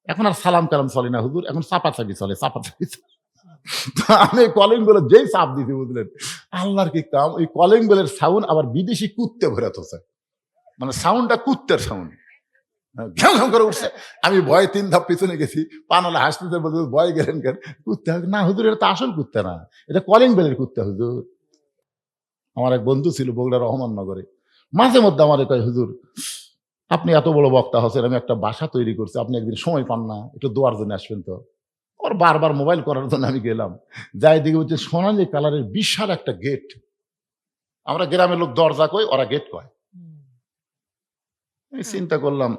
এখন আর সালাম কালাম চলে না হুজুর, এখন চাপাচাপি চলে, চাপাচাপি চলে। তো আমি কলিং বেলে যেই চাপ দিতে বুঝলেন, আল্লাহর কি কাম, ওই কলিং বেলের সাউন্ড আবার বিদেশি কুত্তে ভরে থছে, মানে সাউন্ডটা কুত্তের সাউন্ড, ঘেউ ঘেউ করে উঠছে। আমি ভয়ে 3 ধাপ পিছনে গেছি, পানালা হাসতে বলতে ভয় গেলেন কেন? কুত্তে না হুজুর, এটা তো আসল কুত্তে না, এটা কলিং বেলের কুত্তে হুজুর। আমার এক বন্ধু ছিল বগুড়া রহমাননগরে, মাঝে মধ্যে আমার কয়, হুজুর আপনি এত বড় বক্তা হচ্ছেন, আমি একটা বাসা তৈরি করছি, আপনি একদিন সময় পান না, একটু দোয়ার জন্য আসবেন তো? ওর বারবার মোবাইল করার জন্য আমি গেলাম, যাই দিকে হচ্ছে সোনালি কালারের বিশাল একটা গেট। আমরা গ্রামের লোক দরজা কই, ওরা গেট কয়। আমি চিন্তা করলাম,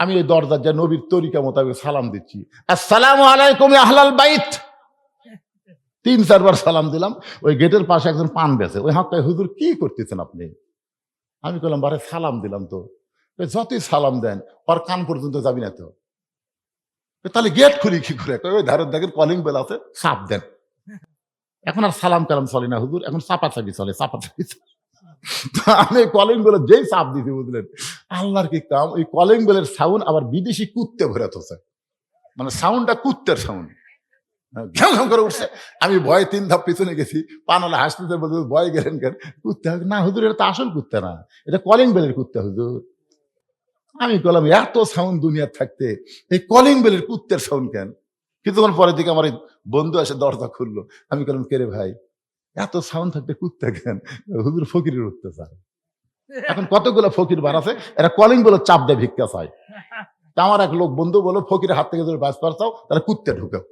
আমি ওই দরজার যা নবীর তরিকা মোতাবেক সালাম দিচ্ছি, আসসালামু আলাইকুম ইয়া আহলাল বাইত। 3-4 বার সালাম দিলাম। ওই গেটের পাশে একজন পান বেচে, ওই হাঁকায়, হুজুর কি করতেছেন আপনি? আমি বললাম, বারে সালাম দিলাম তো। যতই সালাম দেন ওর কান পর্যন্ত যাবি না তো। তাহলে গেট খুলি কি করে? ওই ধারের দেখেন কলিং বেল আছে, চাপ দেন। এখন আর সালাম কালাম চলে না হুজুর, এখন চাপাচাপি চলে, চাপাচাপি চলে। তো আমি কলিং বেলে যেই চাপ দিতে বুঝলেন, আল্লাহর কি কাম, ওই কলিং বেলের সাউন্ড আবার বিদেশি কুত্তে ভরে থছে, মানে সাউন্ডটা কুত্তের সাউন্ড, ঘেউ ঘেউ করে উঠছে। আমি ভয়ে 3 ধাপ পিছনে গেছি, পানালা হাসতে বলতে ভয় গেলেন কেন? কুত্তে না হুজুর, এটা তো আসল কুত্তে না, এটা কলিং বেলের কুত্তে হুজুর। আমি বললাম, এত সাউন্ড দুনিয়ার থাকতে এই কলিং বেলের কুত্তের সাউন্ড কেন? কিছুক্ষণ পরের দিকে আমার বন্ধু এসে দরজা খুললো। আমি বললাম, কে রে ভাই, এত সাউন্ড থাকতে কুত্তে কেন? হুজুর ফকিরের উঠতে চায়। এখন কতগুলো ফকির বার আছে, এরা কলিং বেলের চাপ দেয়, ভিক্ষা চায়। তা আমার এক লোক বন্ধু বলো, ফকিরের হাত থেকে যদি বাঁচ পার চাও তাহলে কুত্তে ঢুকাও।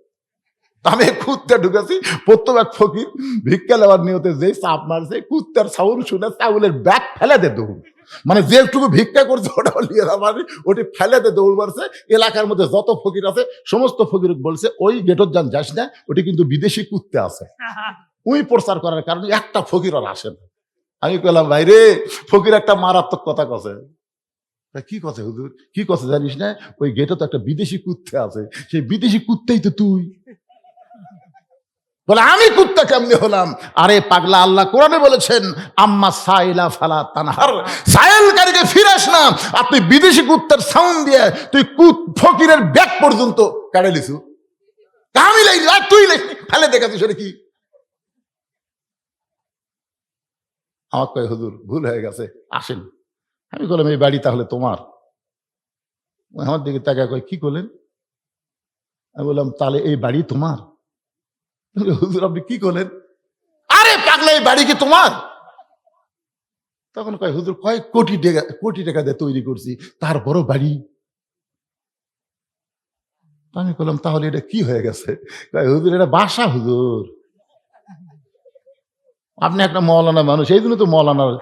আমি কুত্তে ঢুকেছি, প্রথম এক ফকির ভিক্ষা নেওয়ার নিয়তে যে চাপ মারছে, কুত্তার সাউন্ড শুনে চাউলের ব্যাগ ফেলে দে দৌড়, মানে যেটুকু ভিক্ষা করছে ওটা নিয়ে মানে ওটি ফেলে দে দৌড় মারছে। এলাকার মধ্যে যত ফকির আছে সমস্ত ফকির বলছে, ওই গেটর যান যাস না, ওটি কিন্তু বিদেশি কুত্তে আছে। ওই প্রচার করার কারণে একটা ফকির আর আসে না। আমি বললাম, ভাই রে, ফকির একটা মারাত্মক কথা কছে। কি কথা হুজুর? কি কথা জানিস না? ওই গেটে তো একটা বিদেশি কুত্তে আছে, সেই বিদেশি কুত্তেই তো তুই। বলে, আমি কুত্তা কেমনে হলাম? আরে পাগলা, আল্লাহ কোরআনে বলেছেন, আম্মা সাইলা ফালা তানহার, সাইলকারীকে ফিরাস না। আপনি বিদেশি কুত্তার সাউন্ড দিয়ে তুই ফকিরের ব্যাগ পর্যন্ত কাড়ে লিছু। আমি লাইলি, আর তুই লাইলি, ফেলে দেখাচ্ছিস ওটা কি? আমার কয়, হুজুর ভুল হয়ে গেছে, আসেন। আমি বললাম, এই বাড়ি তাহলে তোমার? আমার দিকে তাকা কয়, কি করলেন? আমি বললাম, তাহলে এই বাড়ি তোমার? হুজুর আপনি কি করলেন? আরে পাগলা, এই বাড়ি কি তোমার? তখন কয়, হুজুর কয়েক কোটি টাকা দিয়ে তৈরি করছি, তারপরও বাড়ি। আমি বললাম, তাহলে এটা কি হয়ে গেছে? কয়, হুজুর এটা বাসা হুজুর। আপনি একটা মৌলানা মানুষ, এই জন্য তো মৌলানার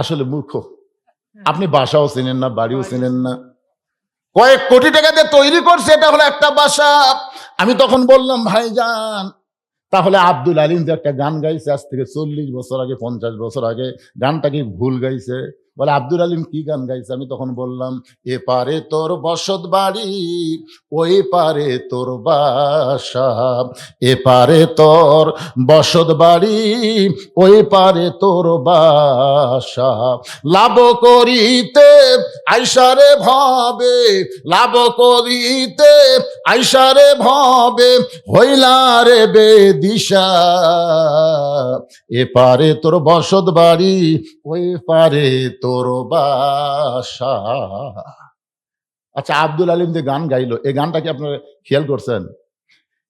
আসলে মূর্খ। আপনি বাসাও চেনেন না, বাড়িও চেনেন না। কয়েক কোটি টাকা দিয়ে তৈরি করছে, এটা হলো একটা বাসা। আমি তখন বললাম, ভাইজান তাহলে আব্দুল আলিম যে একটা গান গাইছে আজ থেকে 40 বছর আগে, 50 বছর আগে, গানটা কি ভুল গাইছে? বলে, আব্দুল আলিম কি গান গাইছে? আমি তখন বললাম, এপারে তোর বসত বাড়ি, ওই পারে তোর বাসা, এপারে তোর বসত বাড়ি, ওই পারে তোর বাসা, লাভ করিতে আইসারে ভাবে, লাভ করিতে আইসারে ভাবে, হইলারে বেদিশা, এপারে তোর বসত বাড়ি, ওই পারে তোর বাসা। আচ্ছা, আব্দুল আলিম যে গান গাইলো, এই গানটা কি আপনারা খেয়াল করছেন?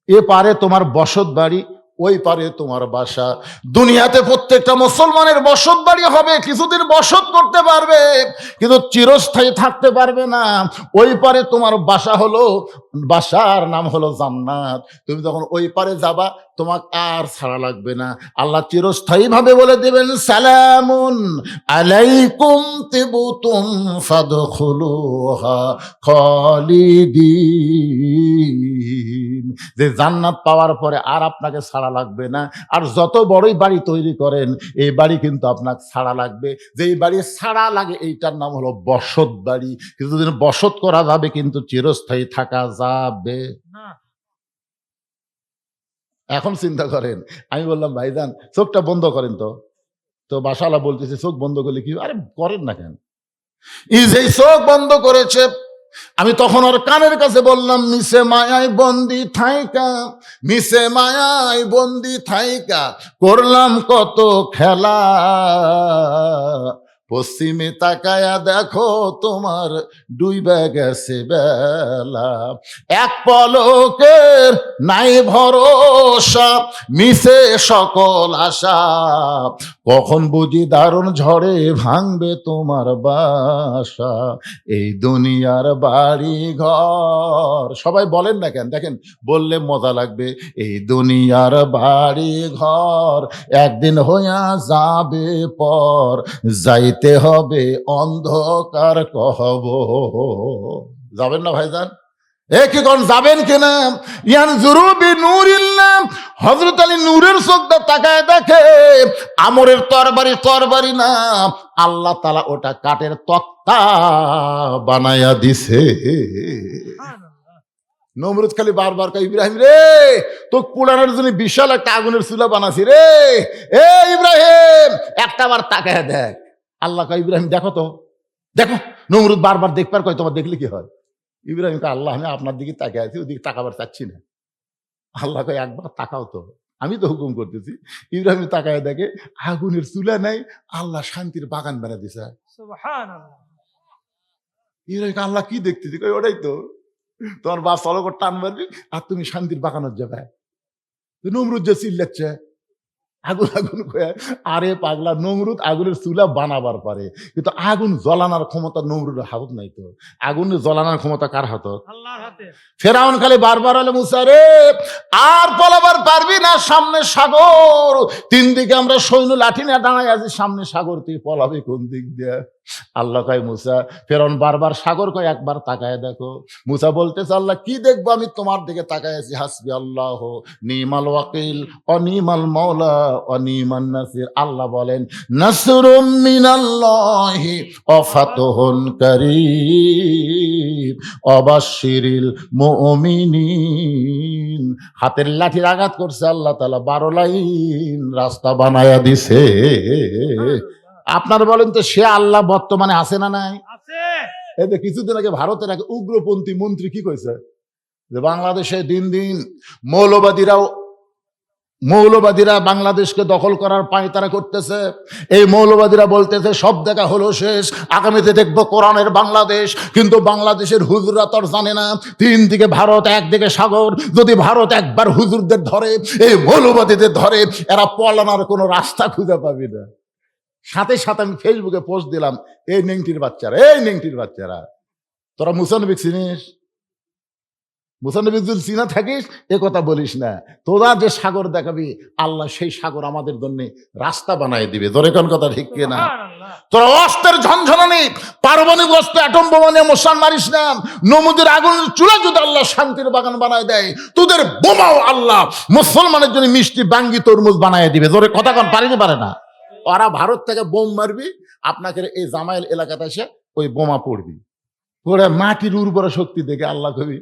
এ পারে তোমার বসত বাড়ি, ওই পারে তোমার বাসা। দুনিয়াতে প্রত্যেকটা মুসলমানের বসত বাড়ি হবে, কিছুদিন বসত করতে পারবে, কিন্তু চিরস্থায়ী থাকতে পারবে না। ওই পারে তোমার বাসা হলো, বাসার নাম হলো জান্নাত। তুমি যখন ওই পারে যাবা, তোমাকে আর ছাড়া লাগবে না। আল্লাহ চিরস্থায়ী ভাবে বলে দেবেন, সালামুন আলাইকুম তিবতুম ফাদখুলুহা খালিদিন। যে জান্নাত পাওয়ার পরে আর আপনাকে ছাড়া লাগবে না। আর যত বড়ই বাড়ি তৈরি করেন, এই বাড়ি কিন্তু আপনাকে ছাড়া লাগবে। যেই বাড়ি ছাড়া লাগে, এইটার নাম হলো বসত বাড়ি। কিছুদিন বসত করা যাবে, কিন্তু চিরস্থায়ী থাকা যাবে না। এখন চিন্তা করেন, আমি বললাম, ভাইজান চোখটা বন্ধ করেন তো। তো বাসাওয়ালা বলতেছে, চোখ বন্ধ করলে কি? আরে করেন না কেন? এই যে চোখ বন্ধ করেছে, আমি তখন ওর কানের কাছে বললাম, মিশে মায়ায় বন্দি থাইকা, মিশে মায়ায় বন্দি থাইকা করলাম কত খেলা, পশ্চিমে তাকায়া দেখো তোমার ডুইবা গেছে বেলা, এক পলকের নাই ভরসা, মিশে সকল আশা, কখন বুঝি দারুণ ঝড়ে ভাঙবে তোমার বাসা, এই দুনিয়ার বাড়ি ঘর। সবাই বলেন না কেন, দেখেন বললে মজা লাগবে। এই দুনিয়ার বাড়ি ঘর একদিন হইয়া যাবে পর, যাইতে হবে অন্ধকার কহব। যাবেন না ভাইজান? কি কোন যাবেন কিনা? ইয়ানজুরু বিনুরিল্লাহ, হযরত আলী নূরের চোখটা তাকায় দেখে আমরের তরবারি না, আল্লাহ তাআলা ওটা কাঠের তক্তা বানায়া দিছে। নমরুদ খালি বারবার কয়, ইব্রাহিম রে, তো পোড়ানোর জন্য বিশাল একটা আগুনের চুলা বানাছি রে, এ ইব্রাহিম একটা বার তাকায় দেখ। আল্লাহ কয়, ইব্রাহিম দেখো তো, দেখো। নমরুদ বারবার দেখবার কয়, তোমার দেখলে কি হয়? ইব্রাহিম কয়, আল্লাহ আমি আপনার দিকে তাকিয়ে আছি, ওদিকে তাকাবার চাচ্ছি না। আল্লাহ কয়, একবার তাকাও তো, আমি তো হুকুম করতেছি। ইব্রাহিম তাকায় দেখে আগুনের চুলা নাই, আল্লাহ শান্তির বাগান বানা দিছে। সুবহানাল্লাহ। ইব্রাহিম আল্লাহ কি দেখতেছি? কয়, ওটাই তো, তোমার বাপ চলো করে টান মারবি আর তুমি শান্তির বাগানোর যাবে। নমরুদ যে চিল্লাচ্ছে আগুন আগুন কয়ে, আরে পাগলা, নমরুদ আগুনের চুলা বানাবার পারে, কিন্তু আগুন জ্বলানোর ক্ষমতা নমরুদের হাত নাই। তো আগুন জ্বলানোর ক্ষমতা কার হাত? আল্লাহর হাতে। ফেরাউন খালি বারবার বলে, মুসা রে আর পলাবার পারবি না, সামনে সাগর, তিন দিকে আমরা সৈন্য লাঠি নিয়ে দাঁড়াই আছি, সামনে সাগর, তুই পলাবি কোন দিক দিয়ে? আল্লাহ কয়, মুসা, ফেরাউন বারবার সাগর কয়, একবার তাকায় দেখো। মুসা বলতেছে, আল্লাহ কি দেখবো, আমি তোমার দিকে তাকায় আছি, হাসবি আল্লাহ নিমাল ওয়াকিল অনিমাল মাওলা অনিমান নাসির। আল্লাহ বলেন, নাসরুম মিনাল্লাহি ওয়া ফাতহুন কারীম ওয়াবাশশিরিল মুমিনিন। হাতের লাঠির আঘাত করছে আল্লাহ তাআলা, 12 লাইন রাস্তা বানায়া দিছে। আপনার বলেন তো, সে আল্লাহ বর্তমানে আছে না নাই? এই যে কিছুদিন আগে ভারতের এক উগ্রপন্থী মন্ত্রী কি কইছে, যে বাংলাদেশে দিন দিন মৌলবাদীরা বাংলাদেশকে দখল করার পায়তারা করতেছে। এই মৌলবাদীরা বলতেছে সব দেখা হলো শেষ, আগামীতে দেখবো কোরআনের বাংলাদেশ। কিন্তু বাংলাদেশের হুজুররা তো জানে না, তিন দিকে ভারত, একদিকে সাগর। যদি ভারত একবার হুজুরদের ধরে, এই মৌলবাদীদের ধরে, এরা পলানোর কোনো রাস্তা খুঁজে পাবি না। সাথে সাথে আমি ফেসবুকে পোস্ট দিলাম, এই নেংটির বাচ্চারা, তোরা মুসানবী চিনিস? মুসানবী যদি চিনা থাকিস এ কথা বলিস না। তোরা যে সাগর দেখাবি, আল্লাহ সেই সাগর আমাদের জন্য রাস্তা বানায় দিবে। ধরে কোন কথা ঠিক কিনা? তোরা অস্ত্রের ঝনঝনানি, পারমাণবিক অস্ত্র, অ্যাটম বোমা নিয়ে মুসলমান মারিস না। নমুদের আগুন চুলা যদি আল্লাহ শান্তির বাগান বানায় দেয়, তোদের বোমাও আল্লাহ মুসলমানের জন্য মিষ্টি বাঙ্গি তরমুজ বানায় দিবে। ধরে কথা কোন পারে না? ওরা ভারত থেকে বোম মারবি, আপনাকে এই জামাইল এলাকাতে এসে ওই বোমা পড়বি, পড়ে মাটির উর্বর শক্তি দেখে আল্লাহ কবি,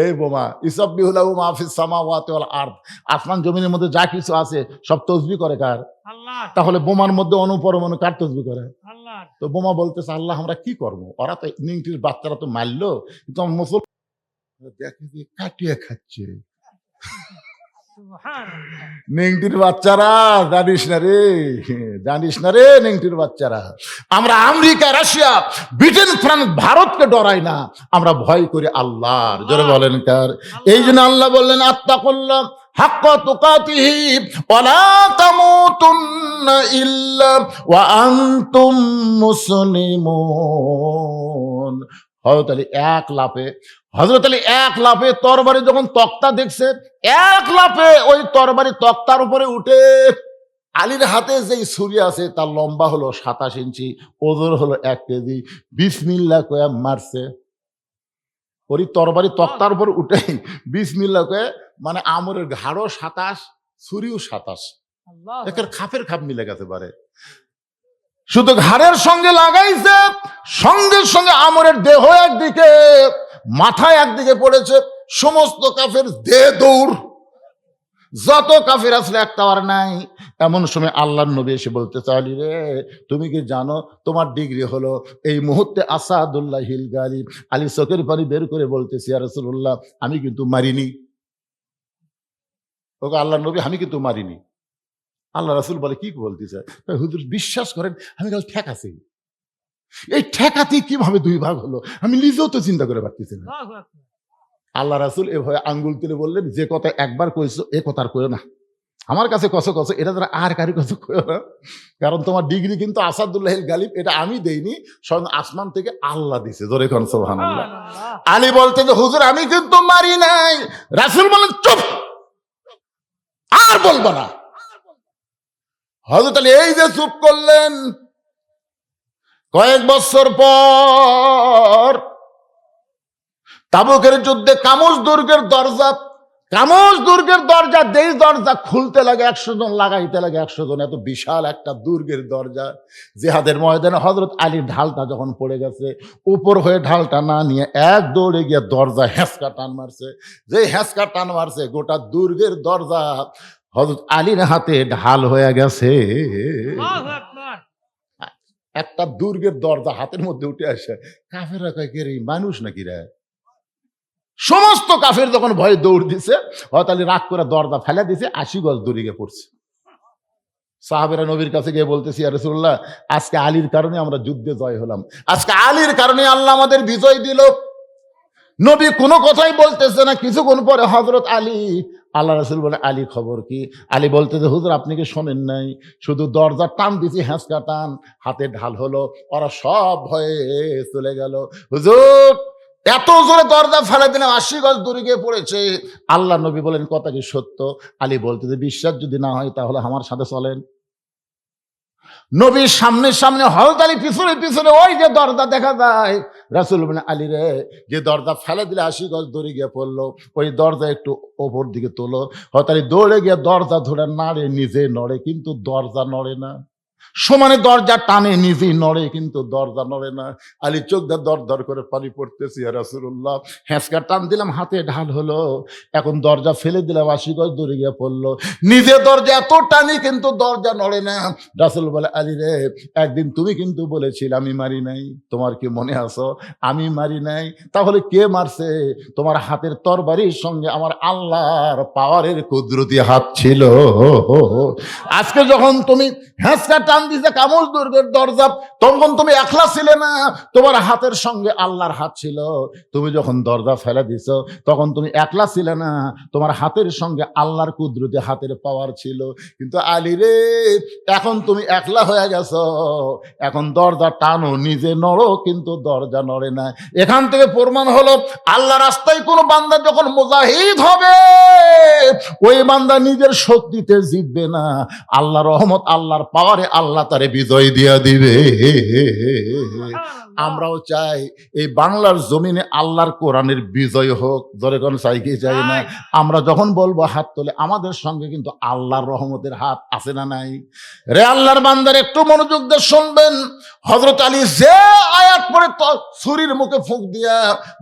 এই বোমা ইসাব্বিহুলাহু মা ফিস সামাওয়াতি ওয়াল আরদ, আসমান জমিনের মধ্যে যা কিছু আছে সব তসবিহ করে কার? আল্লাহ। তাহলে বোমার মধ্যে অনুপরমাণু কার তসবিহ করে? আল্লাহ। তো বোমা বলতেছে, আল্লাহ আমরা কি করব? ওরা তো নিংটির বাচ্চারা তো মারলো, কিন্তু মুসলমান দেখে যে কাটিয়ে খাচ্ছে। নেংটির বাচ্চারা জানিস না রে নেংটির বাচ্চারা। আমরা আমেরিকা, রাশিয়া, ব্রিটেন, ফ্রান্স, ভারতকে ডরাই না, আমরা ভয় করি আল্লাহর। জোরে বলেন কার? এই জন্য আল্লাহ বললেন, আত্তাকুল্লাহ হাক্কা তুকাতিহি ওয়া লা তামুতুন্না ইল্লা ওয়া আনতুম মুসলিমুন। হযরত আলী এক লাফে তরবারি যখন তক্তা দেখছে, এক লাফে ওই তরবারি তক্তার উপরে উঠে, আলীর হাতে যে ছুরি আছে তার লম্বা হলো 27 ইঞ্চি, ওজন হলো 1 কেজি, বিসমিল্লাহ কয়ে মারছে। ওই তরবারি তক্তার উপর উঠে বিসমিল্লাহ কয়ে, মানে আমরের ঘাড়ও 27, ছুরিও 27, একের খাপের খাপ মিলে গেছে পারে। শুধু ঘাড়ের সঙ্গে লাগাইছে, সঙ্গে সঙ্গে আমরের দেহ একদিকে, মাথায় একদিকে পড়েছে। সমস্ত কাফের দে দৌড়, যত কাফের আসলে একটা আর নাই। এমন সময় আল্লাহর নবী এসে বলতে চাইলি রে, তুমি কি জানো তোমার ডিগ্রি হলো এই মুহূর্তে আসাদুল্লাহিল গালিব। আলী চোখের পানি বের করে বলতেছি, ইয়া রাসূলুল্লাহ, আমি কিন্তু মারিনি। ওকে আল্লাহর নবী, আমি কিন্তু মারিনি। আল্লাহ রাসূল বলে, কি বলতেছে? হুজুর বিশ্বাস করেন, আমি কাল ঠেকাছি। এই ঠেকাতে কিভাবে দুই ভাগ হলো আমি নিজেও তো চিন্তা করে পারতেছি না। আল্লাহ রাসূল এভাবে আঙ্গুল তুলে বললেন, যে কথা একবার কইছো এ কথা আর কইও না। আমার কাছে কসো কসো, এটা তারা আর কারি কসো কইও না। কারণ তোমার ডিগ্রি কিন্তু আসাদুল্লাহিল গালিব, এটা আমি দেইনি, স্বয়ং আসমান থেকে আল্লাহ দিছে। জোরে কোন সুবহানাল্লাহ। আলী বলতে যে হুজুর আমি কিন্তু মারি নাই। রাসূল বলেন, চুপ, আর বলবো না। হযরত আলী এই যে চুপ করলেন, কয়েক বছর পর তাবুকের যুদ্ধে কামুস দুর্গের দরজা দেই দরজা খুলতে লাগে 100 জন, লাগাইতে লাগে 100 জন। এত বিশাল একটা দুর্গের দরজা। জিহাদের ময়দানে হযরত আলীর ঢালটা যখন পড়ে গেছে, উপর হয়ে ঢালটা না নিয়ে এক দৌড়ে গিয়ে দরজা হেঁচকা টান মারছে। যে হেঁচকা টান মারছে, গোটা দুর্গের দরজা হযরত আলীর হাতে ঢাল হয়ে গেছে। একটা দুর্গের দরজা হাতের মধ্যে উঠে আসে। কাফেররা কয়, কে রে, মানুষ নাকি রে? সমস্ত কাফের যখন ভয়ে দৌড় দিছে, হযরত আলী রাগ করে দরজা ফেলে দিছে, 80 গজ দূরে গিয়ে পড়ছে। সাহাবেরা নবীর কাছে গিয়ে বলতেছি, ইয়া রাসূলুল্লাহ, আজকে আলীর কারণে আমরা যুদ্ধে জয় হলাম, আজকে আলীর কারণে আল্লাহ আমাদের বিজয় দিল। নবী কোনো কথাই বলতেছে না। কিছুক্ষণ পরে হযরত আলী, আল্লাহ রাসূল বলে, আলী খবর কি? আলী বলতেছে, হুজুর আপনি কি শোনেন নাই? শুধু দরজা টান দিছি, হ্যাঁচকা টান, হাতে ঢাল হলো, ওরা সব ভয়ে চলে গেল। হুজুর এত জোরে দরজা ফেলে দিলাম, 80 গজ দূরে গিয়ে পড়েছে। আল্লাহ নবী বলেন, কথা কি সত্য? আলী বলতেছে, বিশ্বাস যদি না হয় তাহলে আমার সাথে চলেন। নবীর সামনে সামনে, হযরত আলী পিছনে পিছনে, ওই যে দরজা দেখা যায়। রাসূল বলেন, আলী রে, যে দরজা ফেলে দিলে 80 গজ দূরে গিয়ে পড়লো, ওই দরজা একটু ওপর দিকে তোলো। হযরত আলী দৌড়ে গিয়ে দরজা ধরে নাড়ে, নিজে নড়ে কিন্তু দরজা নড়ে না। সমানে দরজা টানে, নিজেই নড়ে কিন্তু দরজা নড়ে না। আলী চোখ দিয়ে দর দর করে পানি পড়তেছি, ইয়া রাসূলুল্লাহ, হ্যাঁচকা টান দিলাম, হাতে ঢাল হলো, এখন দরজা ফেলে দিলাম, 80 গজ দূরে গিয়ে পড়লো। নিজে দরজা এত টানি কিন্তু দরজা নড়ে না। রাসূল বলে, আলী রে, একদিন তুমি কিন্তু বলেছিলে আমি মারি নাই, তোমার কি মনে আছে? আমি মারি নাই। তাহলে কে মারছে? তোমার হাতের তরবারির সঙ্গে আমার আল্লাহর পাওয়ারের কুদরতি হাত ছিল। আজকে যখন তুমি হ্যাঁচকা টান দিছে কামুস দুর্গের দরজা, তখন তুমি একলা ছিলে না, তোমার হাতের সঙ্গে আল্লাহর হাত ছিল। তুমি যখন দরজা ফেলে দিছ, তখন তুমি একলা ছিলে না, তোমার হাতের সঙ্গে আল্লাহর কুদরতি হাতের পাওয়ার ছিল। কিন্তু আলী রে, এখন তুমি একলা হয়ে গেছো, এখন দরজা টানো, নিজে নড়ো কিন্তু দরজা নড়ে না। এখান থেকে প্রমাণ হলো, আল্লাহ রাস্তায় কোনো বান্দা যখন মুজাহিদ হবে, ওই বান্দা নিজের শক্তিতে জিতবে না, আল্লাহ রহমত, আল্লাহর পাওয়ারে আল্লাহ তারে বিজয় দিয়া দিবে। আমরাও চাই এই বাংলার জমিনে আল্লাহর কোরআনের বিজয় হোক। জোরে কোন চাই কি চাই না? আমরা যখন বলবো হাত তোলে, আমাদের সঙ্গে কিন্তু আল্লাহর রহমতের হাত আছে না নাই? রে আল্লাহর বান্দার, একটু মনোযোগ দিয়ে শুনবেন। হযরত আলী যে আয়াত পড়ে ছুরির মুখে ফুঁক দিয়া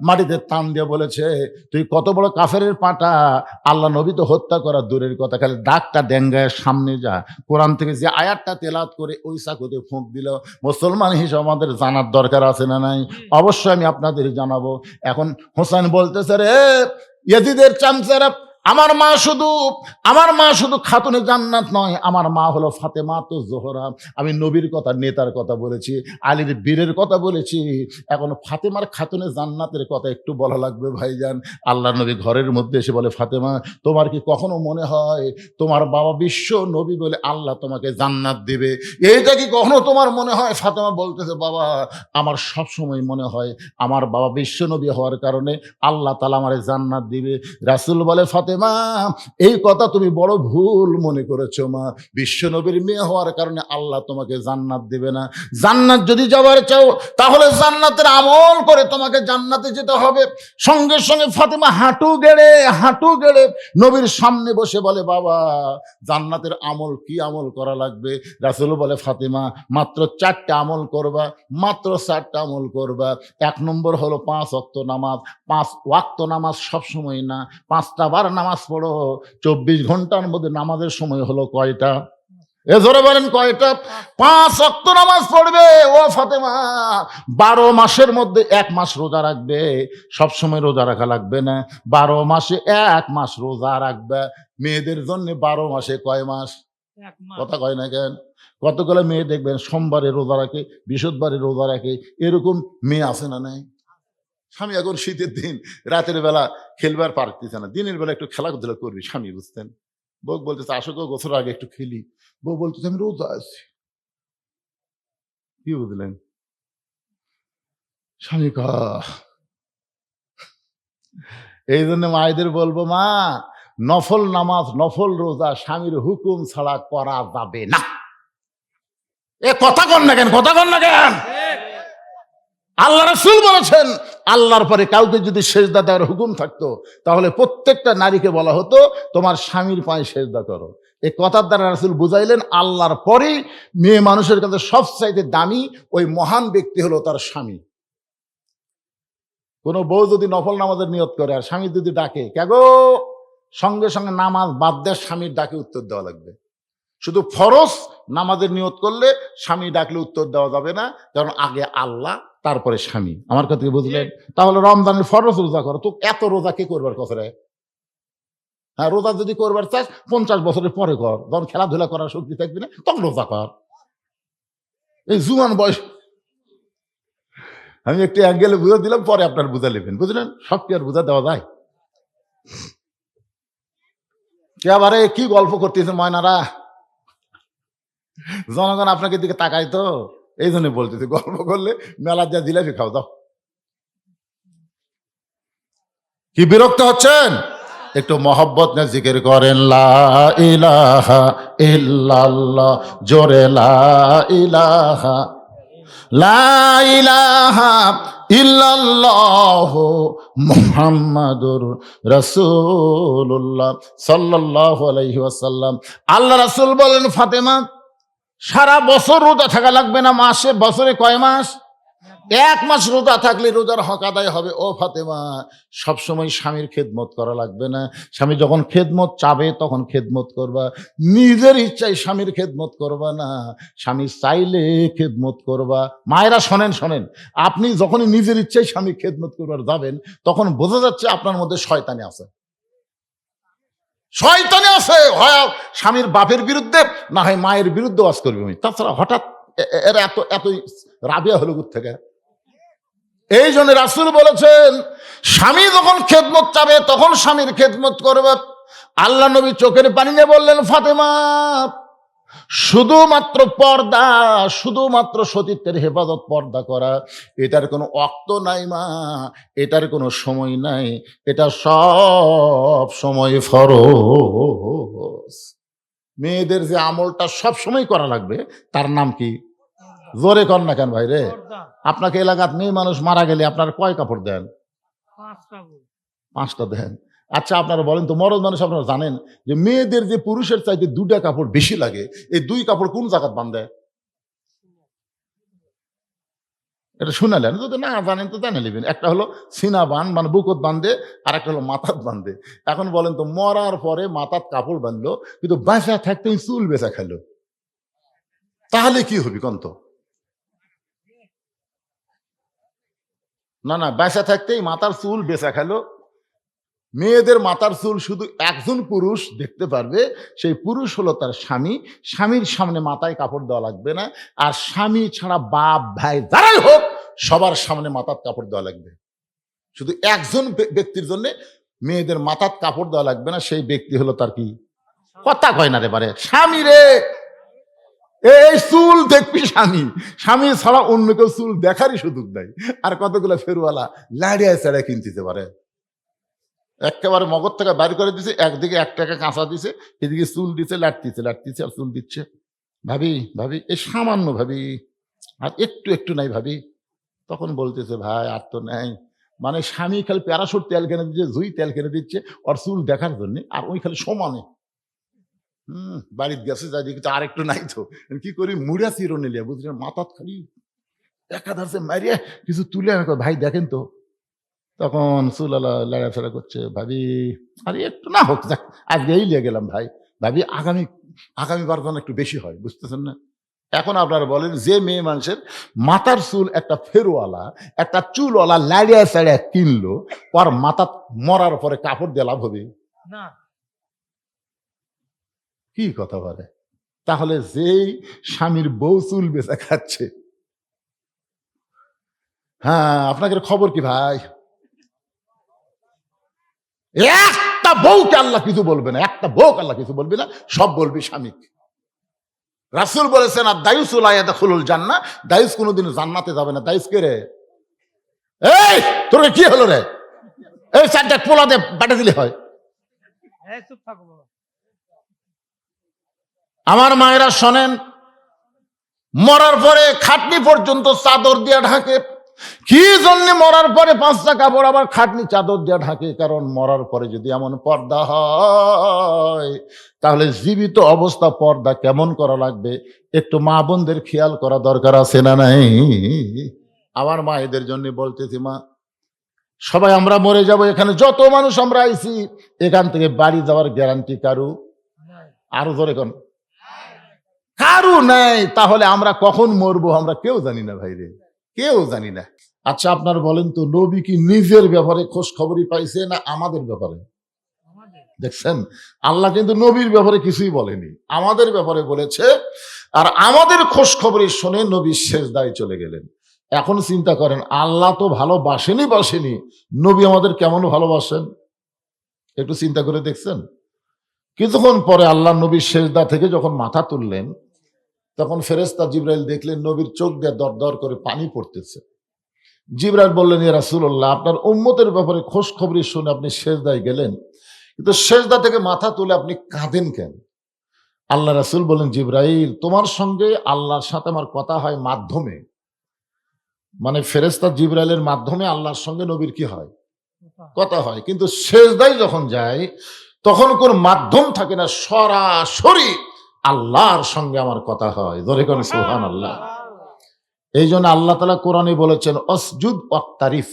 মাটিতে টান দিয়ে বলেছে, তুই কত বড় কাফেরের পাটা, আল্লাহ নবী তো হত্যা করা দূরের কথা, খালি ডাকটা ডেঙ্গায় সামনে যা। কোরআন থেকে যে আয়াতটা তেলাওয়াত করে ওই চাকুতে ফুঁক দিল, মুসলমান হিসেবে আমাদের জানার দরকার আছে না নাই? অবশ্যই আমি আপনাদের জানাবো। এখন হোসেন বলতেছে, রে ইয়াজিদের চামচারা, আমার মা শুধু খাতুনে জান্নাত নয়, আমার মা হলো ফাতেমা তো জোহরা। আমি নবীর কথা, নেতার কথা বলেছি, আলীর বীরের কথা বলেছি, এখন ফাতেমার খাতুনে জান্নাতের কথা একটু বলা লাগবে ভাইজান। আল্লাহ নবী ঘরের মধ্যে এসে বলে, ফাতেমা, তোমার কি কখনো মনে হয় তোমার বাবা বিশ্ব নবী বলে আল্লাহ তোমাকে জান্নাত দিবে? এইটা কি কখনো তোমার মনে হয়? ফাতেমা বলতেছে, বাবা, আমার সব সময় মনে হয় আমার বাবা বিশ্ব নবী হওয়ার কারণে আল্লাহ তাআলা আমারে জান্নাত দিবে। রাসূল বলে, ফাতেমা, এই কথা তুমি বড় ভুল মনে করেছো মা। বিশ্ব নবীর মেয়ে হওয়ার কারণে আল্লাহ তোমাকে জান্নাত দিবে না। জান্নাত যদি যাবার চাও, তাহলে জান্নাতের আমল করে তোমাকে জান্নাতে যেতে হবে। সঙ্গে সঙ্গে ফাতেমা হাঁটু গেড়ে নবীর সামনে বসে বলে, বাবা, জান্নাতের আমল কি আমল করা লাগবে? রাসূল বলে, ফাতেমা, মাত্র 4টা আমল করবা, মাত্র 4টা আমল করবা। 1 নম্বর হলো 5 ওয়াক্ত নামাজ। 5 ওয়াক্ত নামাজ সবসময় না, 5টা বার নামাজ নামাজ পড়ো, 24 ঘন্টার মধ্যে নামাজের সময় হলো কয়টা? এ জোরে বলেন কয়টা? 5 ওয়াক্ত নামাজ পড়বে ও ফাতেমা। 12 মাসের মধ্যে 1 মাস রোজা রাখবে। সব সময় রোজা রাখা লাগবে না, 12 মাসে 1 মাস রোজা রাখবে। মেয়েদের জন্য 12 মাসে কয় মাস? কথা কয় না কেন? কতগুলো মেয়ে দেখবেন সোমবারে রোজা রাখে, বৃহস্পতিবারে রোজা রাখে, এরকম মেয়ে আছে না নাই? স্বামী এখন শীতের দিন রাতের বেলা খেলবার পারতেছে না, দিনের বেলা একটু খেলাধুলা করবি স্বামী, বুঝতেন? বউ বলতেছে আসো গো, গোসল আগে একটু খেলি। বউ বলতেছে আমি রোজা আছি। কি বুঝলেন? স্বামী এই জন্য মায়েদের বলবো, মা নফল নামাজ নফল রোজা স্বামীর হুকুম ছাড়া করা যাবে না। এ কথা কন না কেন? কথা কন না কেন? আল্লাহ রাসূল বলেছেন, আল্লাহর পরে কাউকে যদি সেজদা দেওয়ার হুকুম থাকতো তাহলে প্রত্যেকটা নারীকে বলা হতো তোমার স্বামীর পায়ে সেজদা করো। এই কথার দ্বারা রাসূল বুঝাইলেন আল্লাহর পরেই মেয়ে মানুষের কাছে সবচাইতে দামি ওই মহান ব্যক্তি হলো তার স্বামী। কোনো বউ যদি নফল নামাজের নিয়ত করে আর স্বামী যদি ডাকে, কেগো, সঙ্গে সঙ্গে নামাজ বাদ দিয়ে স্বামীর ডাকে উত্তর দেওয়া লাগবে। শুধু ফরজ নামাজের নিয়ত করলে স্বামী ডাকলে উত্তর দেওয়া যাবে না, কারণ আগে আল্লাহ তারপরে স্বামী। আমার কথা বুঝলেন? তাহলে রমজানের ফরজ রোজা করো, তো এত রোজা কে করবার কথা রে? হ্যাঁ, রোজা যদি করবার চাস 50 বছরের পরে কর, যখন খেলাধুলা করার শক্তি থাকবে না তখন রোজা কর। এই জুয়ান বয়স আমি একটু অ্যাঙ্গেলে বুঝা দিলাম, পরে আপনার বুঝা নেবেন, বুঝলেন? সব কি আর বুঝা দেওয়া যায়? কে আবারে কি গল্প করতেছে ময়নারা? জনগণ আপনাকে দিকে তাকাই তো, এই জন্য বলতেছে গল্প করলে মেলা যা জিলাপি খাও দাও। কি বিরক্ত হচ্ছেন? একটু মহব্বত না জিকির করেন, লা ইলাহা ইল্লাল্লাহ, জোরে লা ইলাহা, লা ইলাহা ইল্লাল্লাহু মুহাম্মাদুর রাসূলুল্লাহ সাল্লাল্লাহু আলাইহি ওয়াসাল্লাম। আল্লাহ রাসূল বলেন, ফাতেমা সারা বছর রোজা থাকা লাগবে না, মাসে বছরে কয় মাস? 1 মাস রোজা থাকলে রোজার হক আদায় হবে। ও ফাতেমা, সবসময় স্বামীর খেদমত করা লাগবে না। স্বামী যখন খেদমত চাবে তখন খেদমত করবা, নিজের ইচ্ছায় স্বামীর খেদমত করবা না। স্বামী চাইলে খেদমত করবা। মায়েরা শোনেন শোনেন, আপনি যখনই নিজের ইচ্ছায় স্বামী খেদমত করবার যাবেন তখন বোঝা যাচ্ছে আপনার মধ্যে শয়তানি আছে। শয়তানি আছে, হয় স্বামীর বাপের বিরুদ্ধে, না হয় মায়ের বিরুদ্ধে ওয়াজ করবে। তাছাড়া হঠাৎ এরা এত এত রাবিয়া হলো কোথা থেকে? এই জন্য রাসূল বলেছেন, স্বামী যখন খেদমত চাবে তখন স্বামীর খেদমত করবে। আল্লাহ নবী চোখের পানি নিয়ে বললেন, ফাতেমা শুধুমাত্র পর্দা, শুধুমাত্র সতীত্বের হেফাজত, পর্দা করা, এটার কোনো ওয়াক্ত নাই মা, এটার কোনো সময় নাই, এটা সব সময় ফরজ। মেয়েদের যে আমলটা সব সময় করা লাগবে তার নাম কি? জোরে কর না কেন ভাই রে? আপনাকে এলাকাত মেয়ে মানুষ মারা গেলে আপনার কয় কাপড় দেন? 5টা দেন। আচ্ছা আপনারা বলেন তো, মরদ মানুষ আপনারা জানেন যে মেয়েদের যে পুরুষের চাইতে 2টা কাপড় বেশি লাগে, এই 2 কাপড় কোন জায়গাত বান্ধে? এটা শুনালেন? যদি না জানেন তো জানে নেবেন। একটা হলো সিনা বান, মানে বুকত বান্ধে, আর একটা হলো মাথাত বান্ধে। এখন বলেন তো, মরার পরে মাথাত কাপড় বাঁধলো কিন্তু বাঁচা থাকতে চুল বেচা খেলো, তাহলে কি হবে কোন তো? না না, বেঁচে থাকতেই মাথার চুল বেচা খেলো। মেয়েদের মাথার চুল শুধু একজন পুরুষ দেখতে পারবে, সেই পুরুষ হলো তার স্বামী। স্বামীর সামনে মাথায় কাপড় দেওয়া লাগবে না, আর স্বামী ছাড়া বাপ ভাই যারাই হোক সবার সামনে মাথার কাপড় দেওয়া লাগবে। শুধু একজন ব্যক্তির জন্য মেয়েদের মাথার কাপড় দেওয়া লাগবে না, সেই ব্যক্তি হলো তার কি? কথা কয় না রে বারে, স্বামী রে। এই চুল দেখবি স্বামী, স্বামী ছাড়া অন্য কেউ চুল দেখারই সুযোগ নাই। আর কতগুলো ফেরওয়ালা লাড়িয়া চেড়া কিনতে পারে, একেবারে মগজ থেকে বাইর করে দিছে, একদিকে 1 টাকা কাঁচা দিছে, এদিকে চুল দিছে, লাটতিছে লাটতিছে আর চুল দিচ্ছে। ভাবি ভাবি এই সামান্য ভাবি, আর একটু একটু নাই ভাবি। তখন বলতেছে ভাই আর তো নাই, মানে স্বামী খালি প্যারাশুট তেল কিনে দিচ্ছে, জুই তেল কিনে দিচ্ছে ওর চুল দেখার জন্য, আর ওই খালি সমানে বাড়িতে গেছে, যাই দেখি আর একটু নাই তো কি করি, মুড়া চিরো নিলে বুঝলেন, মাথাত খালি একাধারছে মারিয়া কিছু তুলে ভাই দেখেন তো তখন চুলালা লাড়াফেরা করছে, ভাবি আরে একটু না হোক, যাক আজকে এই লিয়ে গেলাম ভাই, ভাবি আগামীবার যেন একটু বেশি হয়, বুঝতেছেন না? এখন আপনারা বলেন, যে মেয়ে মানুষের মাথার চুল একটা ফেরওয়ালা, একটা চুলওয়ালা লাড়িয়া চাড়িয়া কিনলো, ওর মাথা মরার পরে কাপড় দিয়ে লাভ হবে? না। কি কথা বলে? তাহলে যেই স্বামীর বউ চুল বেচা খাচ্ছে, হ্যাঁ আপনাদের খবর কি ভাই? একটা বউকে আল্লাহ কিছু বলবে না, একটা বউকে আল্লাহ কিছু বলবে না, সব বলবি স্বামীকে। রাসূল বলেছেন, আর দায়ুসু লা ইয়াদখুলুল জান্নাহ, দায়ুস কোনোদিন জান্নাতে যাবে না। দায়ুস কে রে? এই তোর কি হলো রে? এই চারটা পোলা দে বাটে দিলে হয়। চুপ থাকো বাবা। আমার মায়েরা শোনেন, মরার পরে খাটনি পর্যন্ত চাদর দিয়ে ঢাকে। কি জন্য মরার পরে 5টা কাপড় আবার খাটনি চাদর দিয়ে ঢাকে? কারণ মরার পরে যদি এমন পর্দা হয়, তাহলে জীবিত অবস্থা পর্দা কেমন করা লাগবে একটু মা বোনদের খেয়াল করা দরকার আছে না নাই? আমার মা এদের জন্য বলতেছি, মা সবাই আমরা মরে যাব, এখানে যত মানুষ আমরা আইছি, এখান থেকে বাড়ি যাওয়ার গ্যারান্টি কারু? আরো জোরে কোন? কারু নাই। তাহলে আমরা কখন মরবো আমরা কেউ জানি না ভাই রে, কেউ জানি না। আচ্ছা আপনার বলেন তো, নবী কি নিজের ব্যাপারে খোঁজ খবরই পাইছে না আমাদের ব্যাপারে? দেখছেন, আল্লাহ কিন্তু নবীর ব্যাপারে কিছুই বলেনি, আমাদের ব্যাপারে বলেছে। আর আমাদের খোঁজ খবরই শুনে নবী সেজদায় চলে গেলেন। এখন চিন্তা করেন, আল্লাহ তো বাসেনি, নবী আমাদের কেমন ভালোবাসেন একটু চিন্তা করে দেখছেন? কিছুক্ষণ পরে আল্লাহ নবীর সেজদা থেকে যখন মাথা তুললেন, তখন ফেরেশতা জিবরাইল দেখলেন নবীর চোখ দিয়ে দর দর করে পানি পড়তেছে। জিবরাইল বললেন, ইয়া রাসূলুল্লাহ, আপনার উম্মতের ব্যাপারে খোঁজ খবরই শুনে আপনি সেজদায় গেলেন, কিন্তু সেজদা থেকে মাথা তুলে আপনি কাঁদেন কেন? আল্লাহ রাসূল বলেন, জিবরাইল, তোমার সঙ্গে আল্লাহর সাথে আমার কথা হয় মাধ্যমে, মানে ফেরেশতা জিবরাইলের মাধ্যমে আল্লাহর সঙ্গে নবীর কি হয়? কথা হয়। কিন্তু সেজদায় যখন যায় তখন কোন মাধ্যম থাকে না, সরাসরি আল্লাহর সঙ্গে আমার কথা হয়। জোরে কোন সুবহানাল্লাহ। এই জন্য আল্লাহ তাআলা কোরআনে বলেছেন, অসজুদ ওয়াক্তারিফ,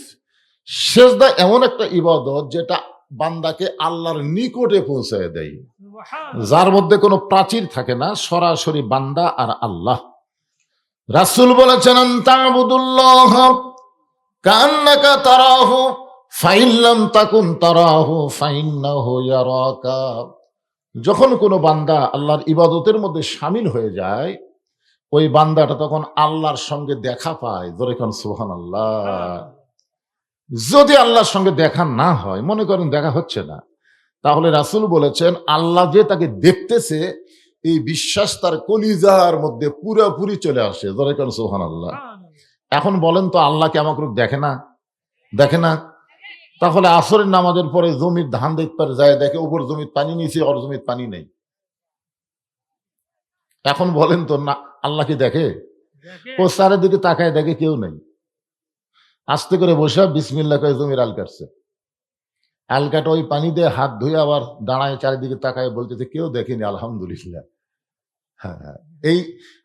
সেজদা এমন একটা ইবাদত যেটা বান্দাকে আল্লাহর নিকটে পৌঁছায় দেয়, যার মধ্যে কোনো প্রাচীর থাকে না, সরাসরি বান্দা আর আল্লাহ। রাসূল বলেছেন, আনতাবুদুল্লাহ কান্নাকা তারাহু ফাইল্লাম তাকুন তারাহু ফাইন্নাহু ইয়ারাকা। যখন কোনো বান্দা আল্লাহর ইবাদতের মধ্যে শামিল হয়ে যায়, ওই বান্দাটা তখন আল্লাহর সঙ্গে দেখা পায়। জোরে কোন সুবহানাল্লাহ। যদি আল্লাহর সঙ্গে দেখা না হয়, মনে করেন দেখা হচ্ছে না, তাহলে রাসূল বলেছেন আল্লাহ যে তাকে দেখতেছে, এই বিশ্বাস তার কলিজার মধ্যে পুরোপুরি চলে আসে। জোরে কোন সুবহানাল্লাহ। এখন বলেন তো, আল্লাহ কি আমাকে দেখে না? দেখে না? তাহলে আসরের নামাজের পরে জমির ধান দেখতে যায়, দেখে উপর জমির পানি, নিচে ওর জমির পানি নেই। এখন বলেন তো, না আল্লাহ কি দেখে? ও চারিদিকে তাকায়, দেখে কেউ নেই। আস্তে করে বসে বিসমিল্লাহ কয়ে জমির আল কাটছে। আল কাটা ওই পানি দিয়ে হাত ধুয়ে আবার দাঁড়ায় চারিদিকে তাকায় বলতেছে, কেউ দেখেনি, আলহামদুলিল্লাহ। হ্যাঁ, এই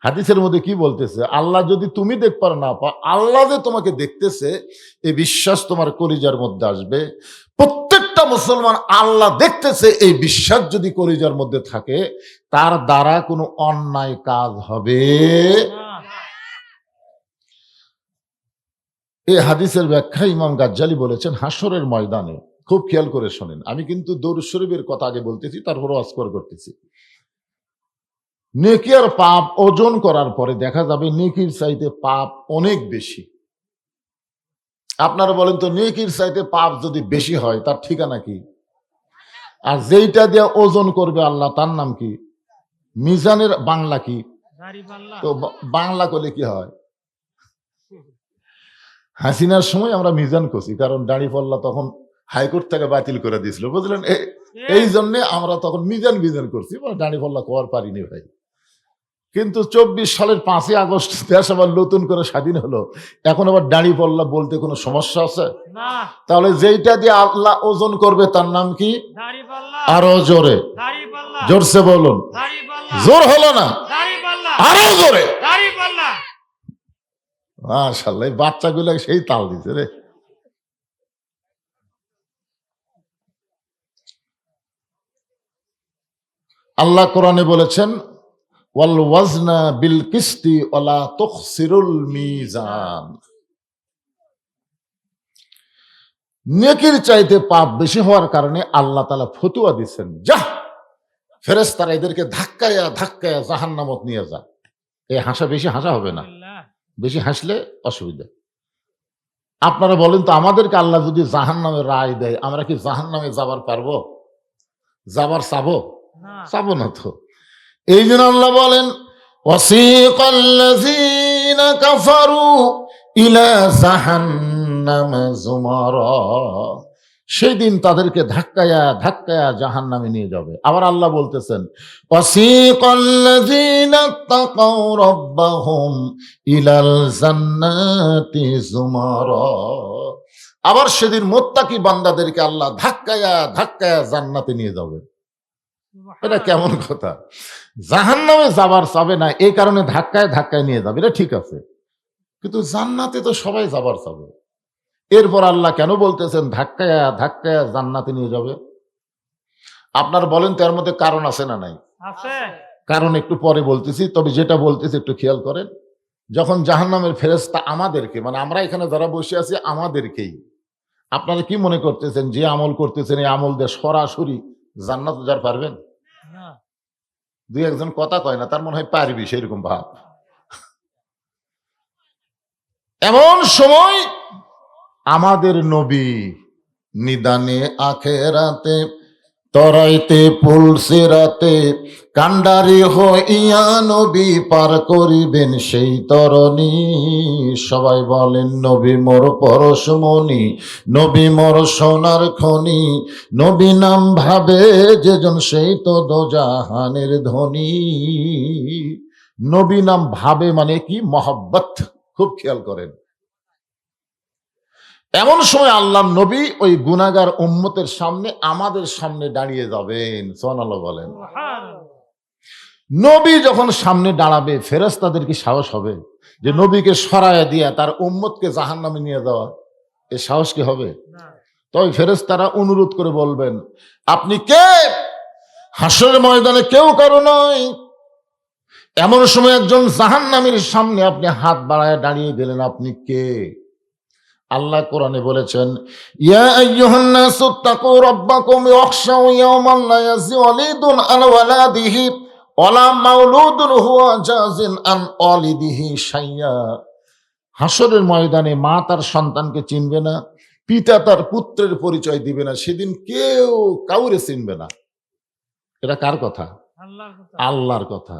হাদিসের মধ্যে কি বলতেছে, আল্লাহ যদি তুমি দেখতে না পাও, আল্লাহ যে তোমাকে দেখতেছে, এই বিশ্বাস তোমার কলিজার মধ্যে আসবে। প্রত্যেকটা মুসলমান আল্লাহ দেখতেছে এই বিশ্বাস যদি কলিজার মধ্যে থাকে, তার দ্বারা কোনো অন্যায় কাজ হবে। এই হাদিসের ব্যাখ্যা ইমাম গাজ্জালি বলেছেন, হাসরের ময়দানে, খুব খেয়াল করে শোনেন, আমি কিন্তু দরুদ শরীফের কথা আগে বলতেছি, তারপর ওয়াজ করতেছি। নেকি আর পাপ ওজন করার পরে দেখা যাবে নেকির চাইতে পাপ অনেক বেশি। আপনারা বলেন তো, নেকির চাইতে পাপ যদি বেশি হয় তার ঠিকানা কি? আর যেইটা দিয়ে ওজন করবে আল্লাহ, তার নাম কি? মিজানের বাংলা কি? তো বাংলা করলে কি হয়? হাসিনার সময় আমরা মিজান করছি, কারণ দাঁড়িপাল্লা তখন হাইকোর্ট থেকে বাতিল করে দিয়েছিল, বুঝলেন? এই জন্য আমরা তখন মিজান করছি, দাঁড়িপাল্লা কোয়ার পারিনি ভাই। কিন্তু 24 সালের 5ই আগস্ট দেশ আবার নতুন করে স্বাধীন হলো, এখন আবার দাঁড়িপাল্লা বলতে কোনো সমস্যা আছে? তাহলে যেইটা দিয়ে আল্লাহ ওজন করবে তার নাম কি? আরো জোরে, জোরসে বলুন। জোর হলো না, আরো জোরে। মাশাআল্লাহ, বাচ্চাগুলো সেই তাল দিছে রে। আল্লাহ কোরআনে বলেছেন ওয়াল ওয়াজনা বিল কিসতি ওয়ালা তুখসিরুল মিজান। নেকির চাইতে পাপ বেশি হওয়ার কারণে আল্লাহ তাআলা ফতোয়া দিচ্ছেন, যা ফেরেশতারা এদেরকে ধাক্কায়া ধাক্কায়া জাহান্নামত নিয়ে যা। এই হাসা বেশি হাসা হবে না, আলহামদুলিল্লাহ। বেশি হাসলে অসুবিধা। আপনারা বলেন তো, আমাদেরকে আল্লাহ যদি জাহান্নামে রায় দেয়, আমরা কি জাহান্নামে যাবার পারবো? যাবার চাবো? না। চাবো না তো। এই জন্য আল্লাহ বলেন ওয়াসিকাল্লাযীনা কাফারু ইলা জাহান্নামা যুমারা, সেদিন তাদেরকে ধাক্কায়া ধাক্কায়া জাহান্নামে নিয়ে যাবে। আবার আল্লাহ বলতেছেন ওয়াসিকাল্লাযীনা তাকাউ রাব্বাহুম ইলাল জান্নাতি যুমারা, আবার সেদিন মুত্তাকি বান্দাদেরকে আল্লাহ ধাক্কায়া ধাক্কায়া জান্নাতে নিয়ে যাবে। এটা কেমন কথা? জাহান্নামে যাবার চাবে না, এই কারণে ধাক্কায় ধাক্কায় নিয়ে যাবে, এটা ঠিক আছে, কিন্তু জান্নাতে তো সবাই যাবার চাবে। এরপর আল্লাহ কেন বলতেছেন ধাক্কায়া ধাক্কায়া জান্নাতে নিয়ে যাবে? আপনার বলেন তো, এর মধ্যে কারণ আছে না নাই? আছে। কারণ একটু পরে বলতেছি, তবে যেটা বলতেছি একটু খেয়াল করেন। যখন জাহান্নামের ফেরেশতা আমাদেরকে, মানে আমরা এখানে যারা বসে আছি আমাদেরকেই, আপনারা কি মনে করতেছেন যে আমল করতেছেন এই আমল দিয়ে সরাসরি জান্নাত যার পারবেন? না। দুই একজন কথা কয় না, তার মনে হয় পারবি, সেরকম ভাব। এমন সময় আমাদের নবী নিদানে আখেরাতে তরাইতে পুলসিরাতে কান্ডারি হইয়া নবী পার করিবেন সেই তরণী। সবাই বলেন নবী মোর পরশমণি, নবী মোর সোনার খনি, নবী নাম ভাবে যেজন সেই তো দোজাহানের ধনী। নবী নাম ভাবে মানে কি? মহব্বত। খুব খেয়াল করেন। এমন সময় আল্লাহ নবী ওই গুনাহগার উম্মতের সামনে, আমাদের সামনে দাঁড়িয়ে যাবেন। সুবহানাল্লাহ বলেন। সুবহানাল্লাহ। নবী যখন সামনে দাঁড়াবে, ফেরেশতাদের কি সাহস হবে যে নবীকে সরায়া দিয়া তার উম্মতকে জাহান্নামে নিয়ে যাওয়া? এ সাহস কি হবে? না। তবে ফেরেশতারা অনুরোধ করে বলবেন, আপনি কে? হাসরের ময়দানে কেউ কারো নয়। এমন সময় একজন জাহান্নামীর সামনে আপনি হাত বাড়ায় দাঁড়িয়ে গেলেন, আপনি কে? আল্লাহ কোরআনে বলেছেন ইয়া আইয়ুহান নাসু তাকু রাব্বাকুম ওয়াখশাউ ইয়াওমান লা ইয়াজি ওয়ালিদুন আন ওয়ালাদিহি ওয়ালা মাউলুদুন হুয়া জাযিন আন ওয়ালিদিহি শাইয়া। হাসরের ময়দানে মা তার সন্তানকে চিনবে না, পিতা তার পুত্রের পরিচয় দিবে না, সেদিন কেউ কাউরে চিনবে না। এটা কার কথা? আল্লাহর কথা। আল্লাহর কথা।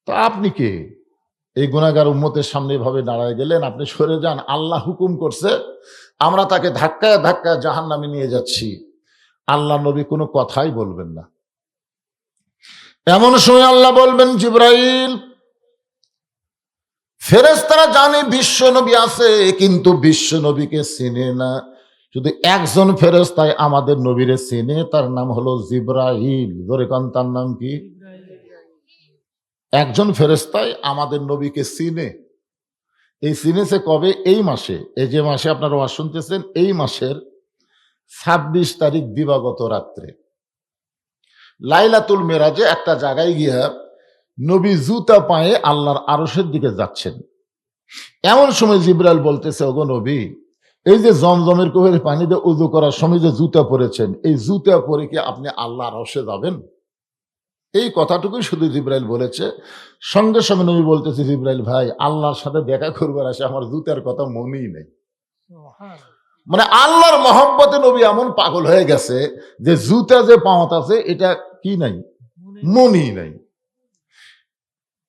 তো আপনি কে? এই গুনাহগার উম্মতের সামনে এভাবে দাঁড়ায় গেলেন, আপনি সরে যান। আল্লাহ হুকুম করছে, আমরা তাকে ধাক্কায় ধাক্কায় জাহান্নামে নিয়ে যাচ্ছি। আল্লাহ নবী কোনো কথাই বলবেন না। এমন সময় আল্লাহ বলবেন জিবরাইল। ফেরেশতারা জানে বিশ্ব নবী আছে, কিন্তু বিশ্ব নবীকে চিনে না। শুধু একজন ফেরেশতাই আমাদের নবীরে চিনে, তার নাম হলো জিবরাইল। ধরে কান, তার নাম কি? একজন ফেরেশতাই আমাদের নবীকে চিনে। এই চিনেছে কবে? এই মাসে, এই যে মাসে আপনারা ওয়াজ শুনতেছেন, এই মাসের 26 তারিখ দিবাগত রাত্রে লাইলাতুল মেরাজে একটা জায়গায় গিয়া নবী জুতা পায়ে আল্লাহর আরশের দিকে যাচ্ছেন। এমন সময় জিবরাইল বলতেছে, ওগো নবী, এই যে জমজমের কুহের পানিতে উযু করার সময় যে জুতা পরেছেন, এই জুতা পরে কি আপনি আল্লাহর আরশে যাবেন? এই কথাটুকুই শুধু জিবরাইল বলেছে। সঙ্গে সঙ্গে নবী বলতেছে, জিবরাইল ভাই, আল্লাহর সাথে দেখা করবার আসে আমার জুতার কথা মনেই নেই। সুবহানাল্লাহ। মানে আল্লাহর মহব্বতে নবী এমন পাগল হয়ে গেছে যে জুতা যে পাওয়াত আছে এটা কি নাই, মনেই নাই।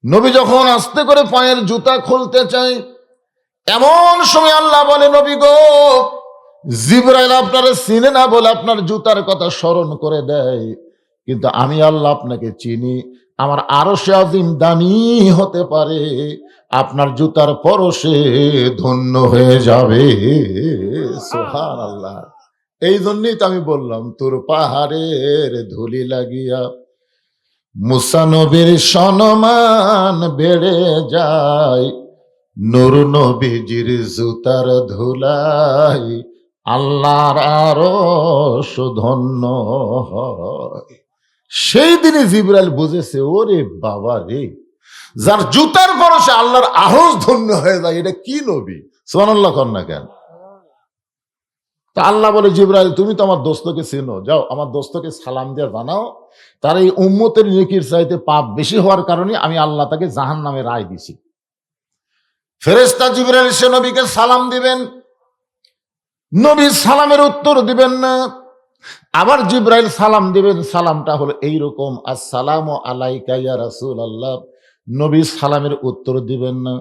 নবী যখন আস্তে করে পায়ের জুতা খুলতে চায়, এমন সময় আল্লাহ বলে, নবী গো, জিবরাইল আপনারা চিনে না বলে আপনার জুতার কথা স্মরণ করে দেয়, কিন্তু আমি আল্লাহ আপনাকে চিনি। আমার আরশে আজিম দামি হতে পারে, আপনার জুতার পরশে ধন্য হয়ে যাবে। সুবহানাল্লাহ। এই জন্যই তো আমি বললাম, তোর পাহাড়ের ধুলি লাগিয়া মুসা নবীর সম্মান বেড়ে যায়, নূর নবীজির জুতার ধুলাই আল্লাহর আরশ ধন্য হয়। সেই দিনে জিবরাইল বুঝেছে, ওরে বাবা রে, যার জুতার পরশে আল্লাহর আহজ ধন্য হয়ে যায়, এটা কি নবী? সুবহানাল্লাহ কর না কেন? তা আল্লাহ বলে, জিবরাইল তুমি তো আমার দোস্তকে চেনো, যাও আমার দোস্তকে সালাম দিয়ে জানাও, তার এই উম্মতের নেকির চাইতে পাপ বেশি হওয়ার কারণে আমি আল্লাহ তাকে জাহান্নামে রায় দিছি। ফেরেশতা জিবরাইল সে নবীকে সালাম দিবেন, নবী সালামের উত্তর দিবেন না। আবার জিবরাইল সালাম দিবেন, সালামটা হলো এইরকম, আসসালামু আলাইকা ইয়া রাসূলুল্লাহ, নবী সালামের উত্তর দিবেন না।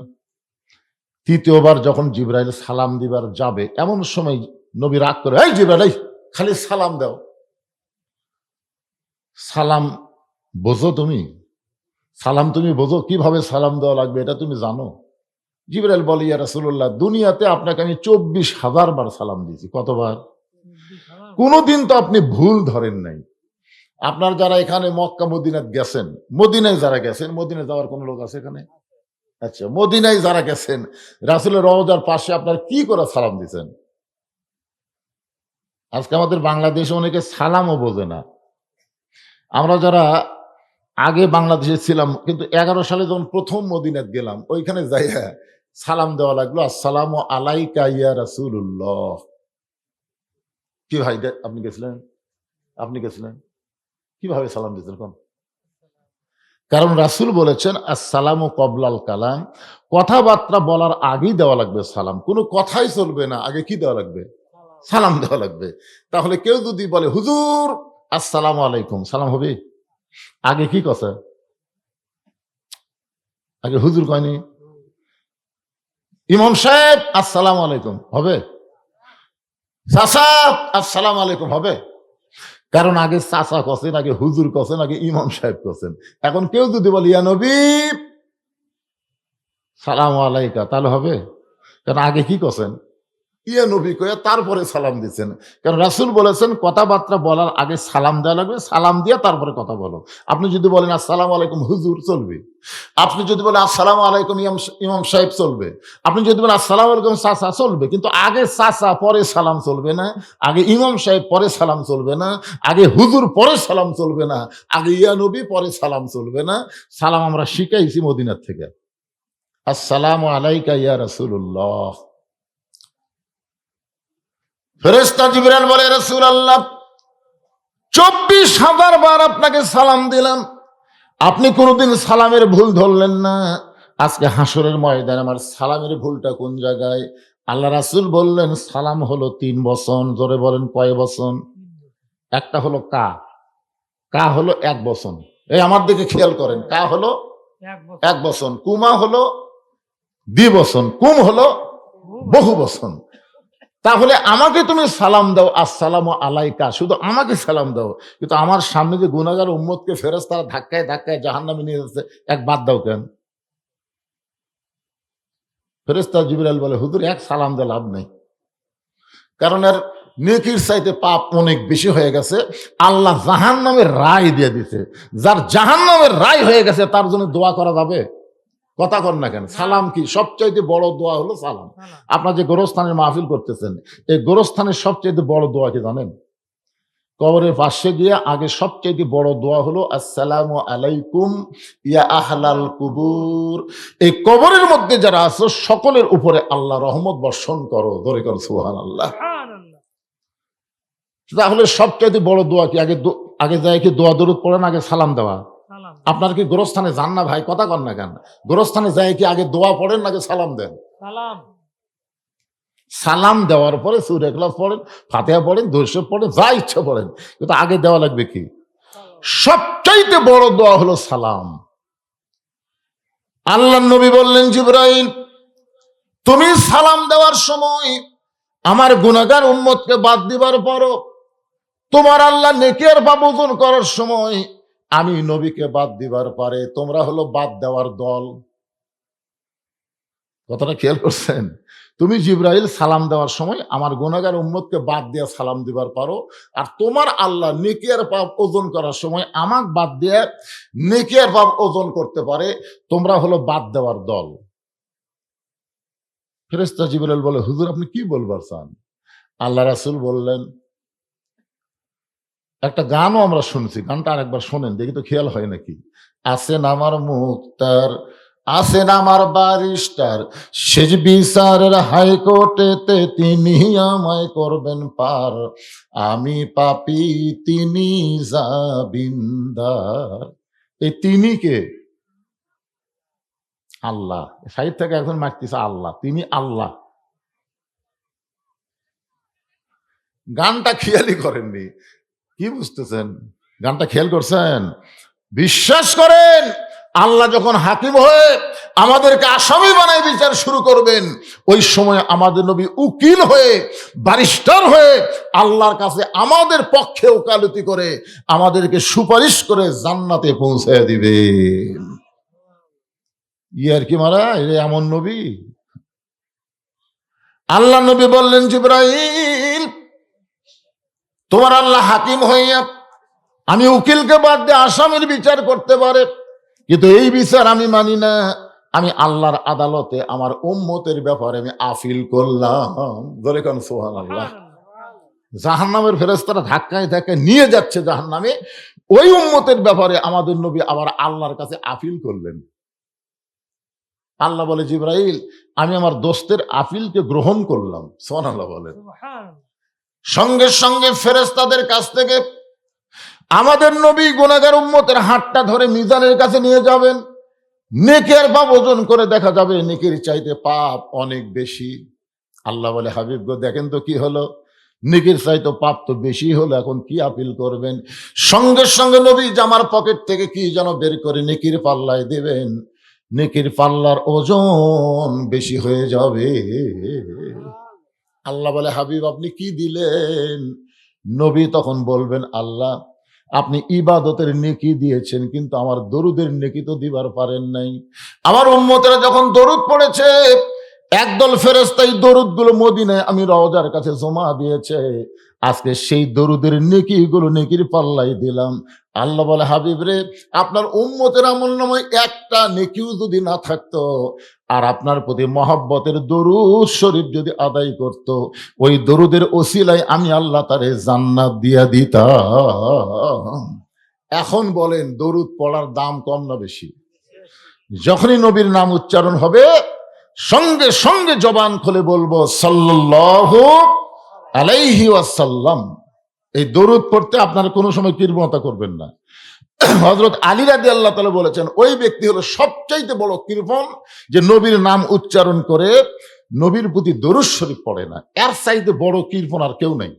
তৃতীয়বার যখন জিবরাইল সালাম দিবার যাবে, এমন সময় নবী রাগ করে, এই জিবরাইল, এই খালি সালাম দাও। সালাম বোঝো তুমি? সালাম তুমি বোঝো? কিভাবে সালাম দেওয়া লাগবে এটা তুমি জানো? জিবরাইল বলে, ইয়া রাসূলুল্লাহ, দুনিয়াতে আপনাকে আমি 24,000 বার সালাম দিয়েছি। কতবার? কোনোদিন তো আপনি ভুল ধরেন নাই। আপনার যারা এখানে মক্কা মদিনায় গেছেন, মদিনায় যারা গেছেন, মদিনায় যাওয়ার কোন লোক আছে এখানে? আচ্ছা, মদিনায় যারা গেছেন, রাসূলের রওজার পাশে আপনার কি করে সালাম দিয়েছেন? আজকে আমাদের বাংলাদেশে অনেকে সালামও বোঝে না। আমরা যারা আগে বাংলাদেশে ছিলাম, কিন্তু 11 সালে যখন প্রথম মদিনাত গেলাম, ওইখানে যাইয়া সালাম দেওয়া লাগলো, আসসালামু আলাইকা ইয়া রাসূলুল্লাহ। কি ভাই, আপনি গেছিলেন? আপনি গেছিলেন? কিভাবে সালাম দিতেন কোন? কারণ রাসূল বলেছেন, আসসালামু কবলাল কালাম, কথাবার্তা বলার আগেই দেওয়া লাগবে সালাম। কোনো কথাই চলবে না, আগে কি দেওয়া লাগবে? সালাম দেওয়া লাগবে। তাহলে কেউ যদি বলে, হুজুর আসসালামু আলাইকুম, সালাম হবে? আগে কি কথা? আগে হুজুর কয়নি? ইমাম সাহেব আসসালামু আলাইকুম হবে? চাচা আসসালামু আলাইকুম হবে? কারণ আগে চাচা কছেন, আগে হুজুর কছেন, আগে ইমাম সাহেব কছেন। এখন কেউ যদি বলে, ইয়া নবী সালাম আলাইকা, তাহলে হবে? কারণ আগে কি কছেন? ইয়া নবী কয়ে তারপরে সালাম দিচ্ছেন। কারণ রাসূল বলেছেন, কথাবার্তা বলার আগে সালাম দেওয়া লাগবে, সালাম দিয়ে তারপরে কথা বলো। আপনি যদি বলেন আসসালামু আলাইকুম হুজুর, চলবে। আপনি যদি বলেন আসসালামু আলাইকুম ইমাম সাহেব, চলবে। আপনি যদি বলেন আসসালামু আলাইকুম চাচা, চলবে। কিন্তু আগে চাচা পরে সালাম চলবে না, আগে ইমাম সাহেব পরে সালাম চলবে না, আগে হুজুর পরে সালাম চলবে না, আগে ইয়া নবী পরে সালাম চলবে না। সালাম আমরা শিখাইছি মদিনার থেকে। আসসালামু আলাইকা ইয়া রাসূলুল্লাহ। ফেরেশতা জিবরাইল বলে, রাসূলুল্লাহ 24,000 বার আপনাকে সালাম দিলাম, আপনি কোনোদিন সালামের ভুল ধরলেন না। আজকে হাসরের ময়দানে আমার সালামের ভুলটা কোন জায়গায়? আল্লাহ রাসূল বললেন, সালাম হলো 3 বচন। জোরে বলেন, কয় বচন? একটা হলো কা, কা হলো 1 বচন। এই আমার দিকে খেয়াল করেন, কা হলো 1 বচন, কুমা হলো দ্বিবচন, কুম হলো বহু বচন। তাহলে আমাকে তুমি সালাম দাও, আসসালামু আলাইকা, শুধু আমাকে সালাম দাও। কিন্তু আমার সামনে যে গুনাহগার উম্মতকে ফেরেশতারা ধাক্কায় ধাক্কায় জাহান্নামে নিয়ে যাচ্ছে, এক বাদ দাও কেন? ফেরেশতা জিবরাইল বলে, হুজুর এক সালাম দিয়ে লাভ নেই, কারণ এর নেকির চাইতে পাপ অনেক বেশি হয়ে গেছে। আল্লাহ জাহান্নামের রায় দিয়ে দিতে, যার জাহান্নামের রায় হয়ে গেছে তার জন্য দোয়া করা যাবে? কথা কর না কেন? সালাম কি সবচাইতে বড় দোয়া? হলো সালাম। আপনার যে গোরস্থানের মাহফিল করতেছেন, এই গোরস্থানের সবচাইতে বড় দোয়া কি জানেন? কবরের পাশে গিয়ে আগে সবচাইতে বড় দোয়া হলো, আসসালামু আলাইকুম ইয়া আহলাল কুবুর, এই কবরের মধ্যে যারা আছো সকলের উপরে আল্লাহ রহমত বর্ষণ করো। ধরে কর সুবহানাল্লাহ। তাহলে সবচাইতে বড় দোয়া কি? আগে যায় কি দোয়া দরুদ পড়েন, আগে সালাম দেওয়া? আপনার কি গোরস্থানে যান না ভাই? কথা কর না কেন? গোরস্থানে যায় কি আগে দোয়া পড়েন, আগে সালাম দেন? সালাম দেওয়ার পরে সূরা ইখলাস পড়েন, ফাতিহা পড়েন, দরুদ পড়েন, যা ইচ্ছা পড়েন, কিন্তু আগে দেওয়া লাগবে কি? সবচাইতে বড় দোয়া হলো সালাম। আল্লাহর নবী বললেন, জিবরাইল তুমি সালাম দেওয়ার সময় আমার গুনাহগার উম্মতকে বাদ দিবার পরও তোমার আল্লাহ নেকের পাপ ওজন করার সময় আমি নবীকে বাদ দিবার পারে তোমরা হলো বাদ দেওয়ার দল। কথাটা খেয়াল করছেন? তুমি জিবরাইল সালাম দেওয়ার সময় আমার গুনাহগার উম্মতকে বাদ দিয়া সালাম দিবার পারো, আর তোমার আল্লাহ নেকিয়ার পাপ ওজন করার সময় আমাক বাদ দিয়ে নেকিয়ার পাপ ওজন করতে পারে, তোমরা হলো বাদ দেওয়ার দল। ফেরেশতা জিবরাইল বলে, হুজুর আপনি কি বলবার চান? আল্লাহ রাসূল বললেন, একটা গানও আমরা শুনছি, গানটা আরেকবার শোনেন দেখি তো খেয়াল হয় নাকি। আছেন আমার মুক্তার, আছেন আমার বারিস্টার, শেষ বিচারের হাইকোর্টেতে তিনি আমায় করবেন পার, আমি পাপী তিনি জাবিন্দার। এই তিনি কে? আল্লাহ। সাহিত্য থেকে একজন মারতেছে আল্লাহ, তিনি আল্লাহ। গানটা খেয়ালই করেননি, কি বুঝতেছেন? গানটা খেয়াল করছেন? বিশ্বাস করেন আল্লাহ যখন হাকিম হয়ে আমাদেরকে আসামি বানায় বিচার শুরু করবেন, ওই সময় আমাদের নবী উকিল হয়ে, ব্যারিস্টার হয়ে আল্লাহর কাছে আমাদের পক্ষে ওকালতি করে আমাদেরকে সুপারিশ করে জান্নাতে পৌঁছে দিবে। ইয়ার কি মারা এমন নবী? আল্লাহ নবী বললেন, জিবরাইল তোমার আল্লাহ হাকিম হইয়া আমি উকিলকে বাদ দিয়ে আসামির বিচার করতে পারে, কিন্তু এই বিচার আমি মানি না। আমি আল্লাহর আদালতে আমার উম্মতের ব্যাপারে আমি আপিল করলাম। ধরে কোন সুবহানাল্লাহ। জাহান্নামের ফেরেশতারা ধাক্কায় ধাক্কায় নিয়ে যাচ্ছে জাহান্নামে, ওই উম্মতের ব্যাপারে আমাদের নবী আবার আল্লাহর কাছে আপিল করলেন। আল্লাহ বলে, জিবরাইল আমি আমার দোস্তের আপিলকে গ্রহণ করলাম। সুবহানাল্লাহ বলেন। সঙ্গে সঙ্গে ফেরেশতাদের কাছ থেকে আমাদের নবী গুনাহগার উম্মতের হাতটা ধরে মিজানের কাছে নিয়ে যাবেন। নেকের পাপ ওজন করে দেখা যাবে নেকির চাইতে পাপ অনেক বেশি। আল্লাহ বলে, হাবিব গো দেখেন তো কি হলো, নেকির চাইতে পাপ তো বেশি হলো, এখন কি আপিল করবেন? সঙ্গে সঙ্গে নবী জামার পকেট থেকে কি যেন বের করে নেকির পাল্লায় দেবেন, নেকির পাল্লার ওজন বেশি হয়ে যাবে। আল্লাহ বলে, হাবিব আপনি কি দিলেন? নবী তখন বলবেন, আল্লাহ আপনি ইবাদতের নেকি দিয়েছেন, কিন্তু আমার দরুদের নেকি তো দিবার পারেন নাই। আমার উম্মতেরা যখন দরুদ পড়েছে, একদল ফেরেশতা এই দরুদগুলো মদিনায় আমি রওজার কাছে জমা দিয়েছে, আজকে সেই দরুদের নেকিগুলো নেকির পাল্লাই দিলাম। আল্লাহ বলে, হাবিব রে আপনার উম্মতের আমলনামায় একটা নেকিও যদি না থাকতো, আর আপনার প্রতি মহব্বতের দরুদ শরীফ যদি আদায় করত, ওই দরুদের ওসিলায় আমি আল্লাহ তারে জান্নাত দিয়া দিতাম। এখন বলেন দরুদ পড়ার দাম কম না বেশি? যখনই নবীর নাম উচ্চারণ হবে সঙ্গে সঙ্গে জবান খুলে বলবো সাল্লাল্লাহু আলাইহি ওয়াসাল্লাম। এই দরুদ পড়তে আপনারা কোনো সময় কৃপণতা করবেন না। হযরত আলী রাদিয়াল্লাহু তাআলা বলেছেন, ওই ব্যক্তি হলো সবচাইতে বড় কৃপণ যে নবীর নাম উচ্চারণ করে নবীর প্রতি দরুদ শরীফ পড়ে না। এর চাইতে বড় কৃপণ আর কেউ নাই।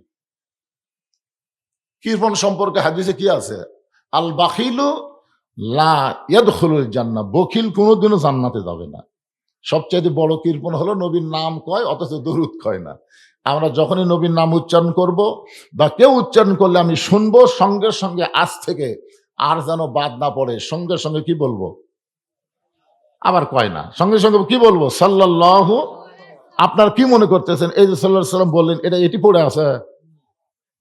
কৃপণ সম্পর্কে হাদিসে কি আছে? আল বাখিলু লা ইয়াদখুলুল জান্নাহ, বখিল কোনোদিনও জান্নাতে যাবে না। সবচাইতে বড় কৃপণ হলো নবীর নাম কয় অথচ দরুদ কয় না। আমরা যখনই নবীর নাম উচ্চারণ করব বা কেউ উচ্চারণ করলে আমি শুনবো, সঙ্গে সঙ্গে আজ থেকে আর যেন বাদ না পড়ে সঙ্গে সঙ্গে কি বলবো? আবার কয় না, সঙ্গে সঙ্গে কি বলবো? সাল্লাল্লাহু। আপনার কি মনে করতেছেন এই যে সাল্লাল্লাহু আলাইহি সাল্লাম বললেন, এটি পড়ে আছে?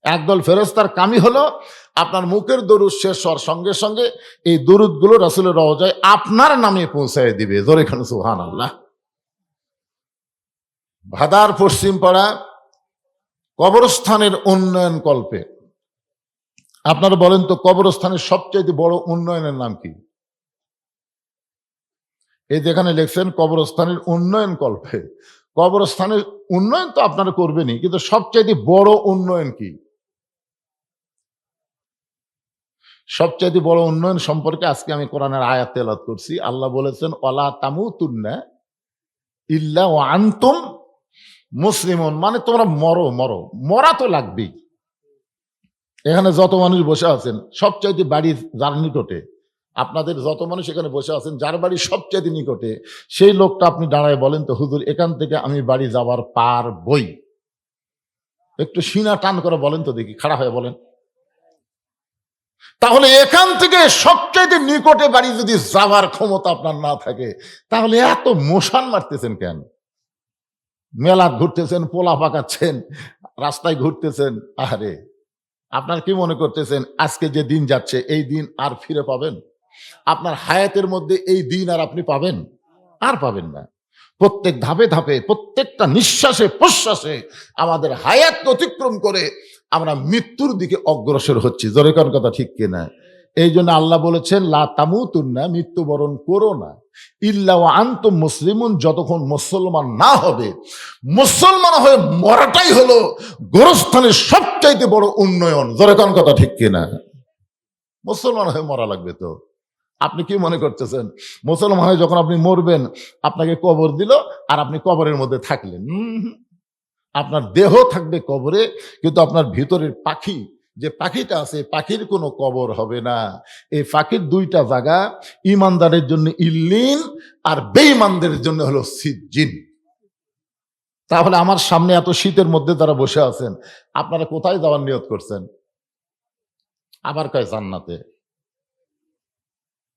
একদল ফেরেশতার কামই হলো আপনার মুখের দরুদ শেষ হওয়ার সঙ্গে সঙ্গে এই দরুদগুলো রাসূলের রওজায় আপনার নামে পৌঁছায় দিবে। জোরে খান সুবহানাল্লাহ। ভাদার পশ্চিম পাড়া কবরস্থানের উন্নয়ন কল্পে আপনারা বলেন তো, কবরস্থানের সবচেয়ে বড় উন্নয়নের নাম কি? এই যেখানে লিখছেন কবরস্থানের উন্নয়ন কল্পে, কবরস্থানের উন্নয়ন তো আপনারা করবেনই, কিন্তু সবচেয়ে বড় উন্নয়ন কি? সবচেয়ে বড় উন্নয়ন সম্পর্কে আজকে আমি কোরআনের আয়াত তেলাওয়াত করছি। আল্লাহ বলেছেন, ওয়ালা তামুতুন্না ইল্লা ওয়া আনতুম মুসলিমুন, মানে তোমরা মরো, মরা তো লাগবেই। এখানে যত মানুষ বসে আছেন সবচাইতে বাড়ির যার নিকটে, আপনাদের যত মানুষ এখানে বসে আছেন যার বাড়ি সবচাইতে নিকটে, সেই লোকটা আপনি দাঁড়ায় বলেন তো, হুজুর এখান থেকে আমি বাড়ি যাবার পারবই। একটু সিনা টান করে বলেন তো দেখি, খাড়া হয়ে বলেন। তাহলে এখান থেকে সবচাইতে নিকটে বাড়ি যদি যাওয়ার ক্ষমতা আপনার না থাকে, তাহলে এত মোশান মারতেছেন কেন? মেলা ঘুরতেছেন, পোলা পাকাচ্ছেন, রাস্তায় ঘুরতেছেন। আরে আপনার কি মনে করতেছেন আজকে যে দিন যাচ্ছে এই দিন আর ফিরে পাবেন? আপনার হায়াতের মধ্যে এই দিন আর আপনি পাবেন? আর পাবেন না। প্রত্যেক ধাপে ধাপে, প্রত্যেকটা নিঃশ্বাসে প্রশ্বাসে আমাদের হায়াত অতিক্রম করে আমরা মৃত্যুর দিকে অগ্রসর হচ্ছি। জোরে কোন কথা ঠিক কিনা? এই জন্য আল্লাহ বলেছেন লা তামুতুন্না, মৃত্যুবরণ করো না, ইল্লা ওয়া আনতুম মুসলিমুন, যতক্ষণ মুসলমান না হবে। মুসলমান হয়ে মরাটাই হলো গোরস্থানের সবচাইতে বড় উন্নয়ন। জোরে কোন কথা ঠিক কিনা? মুসলমান হয়ে মরা লাগবে তো। আপনি কি মনে করতেছেন মুসলমান হয়ে যখন আপনি মরবেন আপনাকে কবর দিল আর আপনি কবরের মধ্যে থাকলেন? আপনার দেহ থাকবে কবরে, কিন্তু আপনার ভিতরের পাখি, যে পাখিটা আছে, পাখির কোনো কবর হবে না। এই পাখির দুইটা জায়গা, ইমানদারের জন্য ইল্লিন আর বেঈমানদের জন্য হলো সিজ্জিন। তাহলে আমার সামনে এত শীতের মধ্যে যারা বসে আছেন, আপনারা কোথায় যাওয়ার নিয়ত করছেন? আবার কয় জান্নাতে।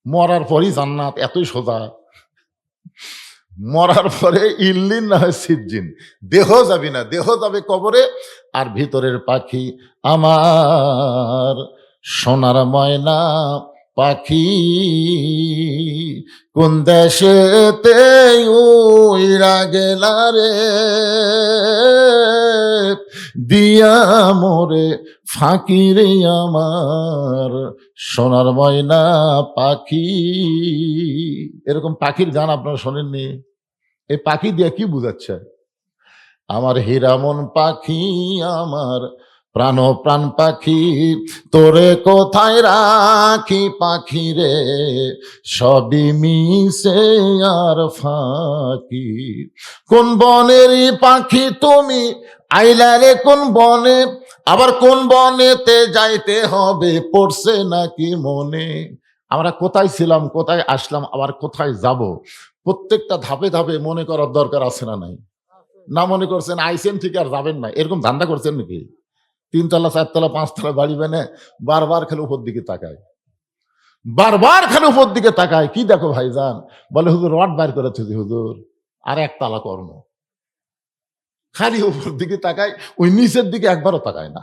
মরার পরই জান্নাত, এতই সোজা? মরার পরে ইল্লিন না হয় সিজ্জিন, দেহ যাবি না, দেহ যাবে কবরে। আর ভিতরের পাখি আমার সোনার ময়না পাখি, কোন দেশেতে উইরা গেলা রে, দিয়া মোরে ফাঁকি রে আমার সোনার ময়না পাখি। এরকম পাখির গান আপনারা শোনেননি? এই পাখি দিয়ে কি বুঝাচ্ছে? আমার হীরামন পাখি, আমার প্রাণ প্রাণ পাখি, তোরে কোথায় রাখি পাখি রে, সবই মিশে আর ফাঁকি। কোন বনেরই পাখি তুমি, আইলা রে কোন বনে, আবার কোন বনেতে যাইতে হবে, পড়ছে নাকি মনে। আমরা কোথায় ছিলাম, কোথায় আসলাম, আবার কোথায় যাব, প্রত্যেকটা ধাপে ধাপে মনে করার দরকার আছে না নাই? না মনে করছেন আইসেন ঠিক আর যাবেন না, এরকম ধান্দা করছেন নাকি? 3 তলা 4 তলা 5 তলা বাড়ি বেনে বারবার খালি উপর দিকে তাকায়, বারবার খালি উপর দিকে তাকায়। কি দেখো ভাইজান? বলে হুজুর রড বাইর করেছে হুজুর, আর একতলা কর্ম। খালি উপর দিকে তাকায়, ওই নিচের দিকে একবারও তাকায় না।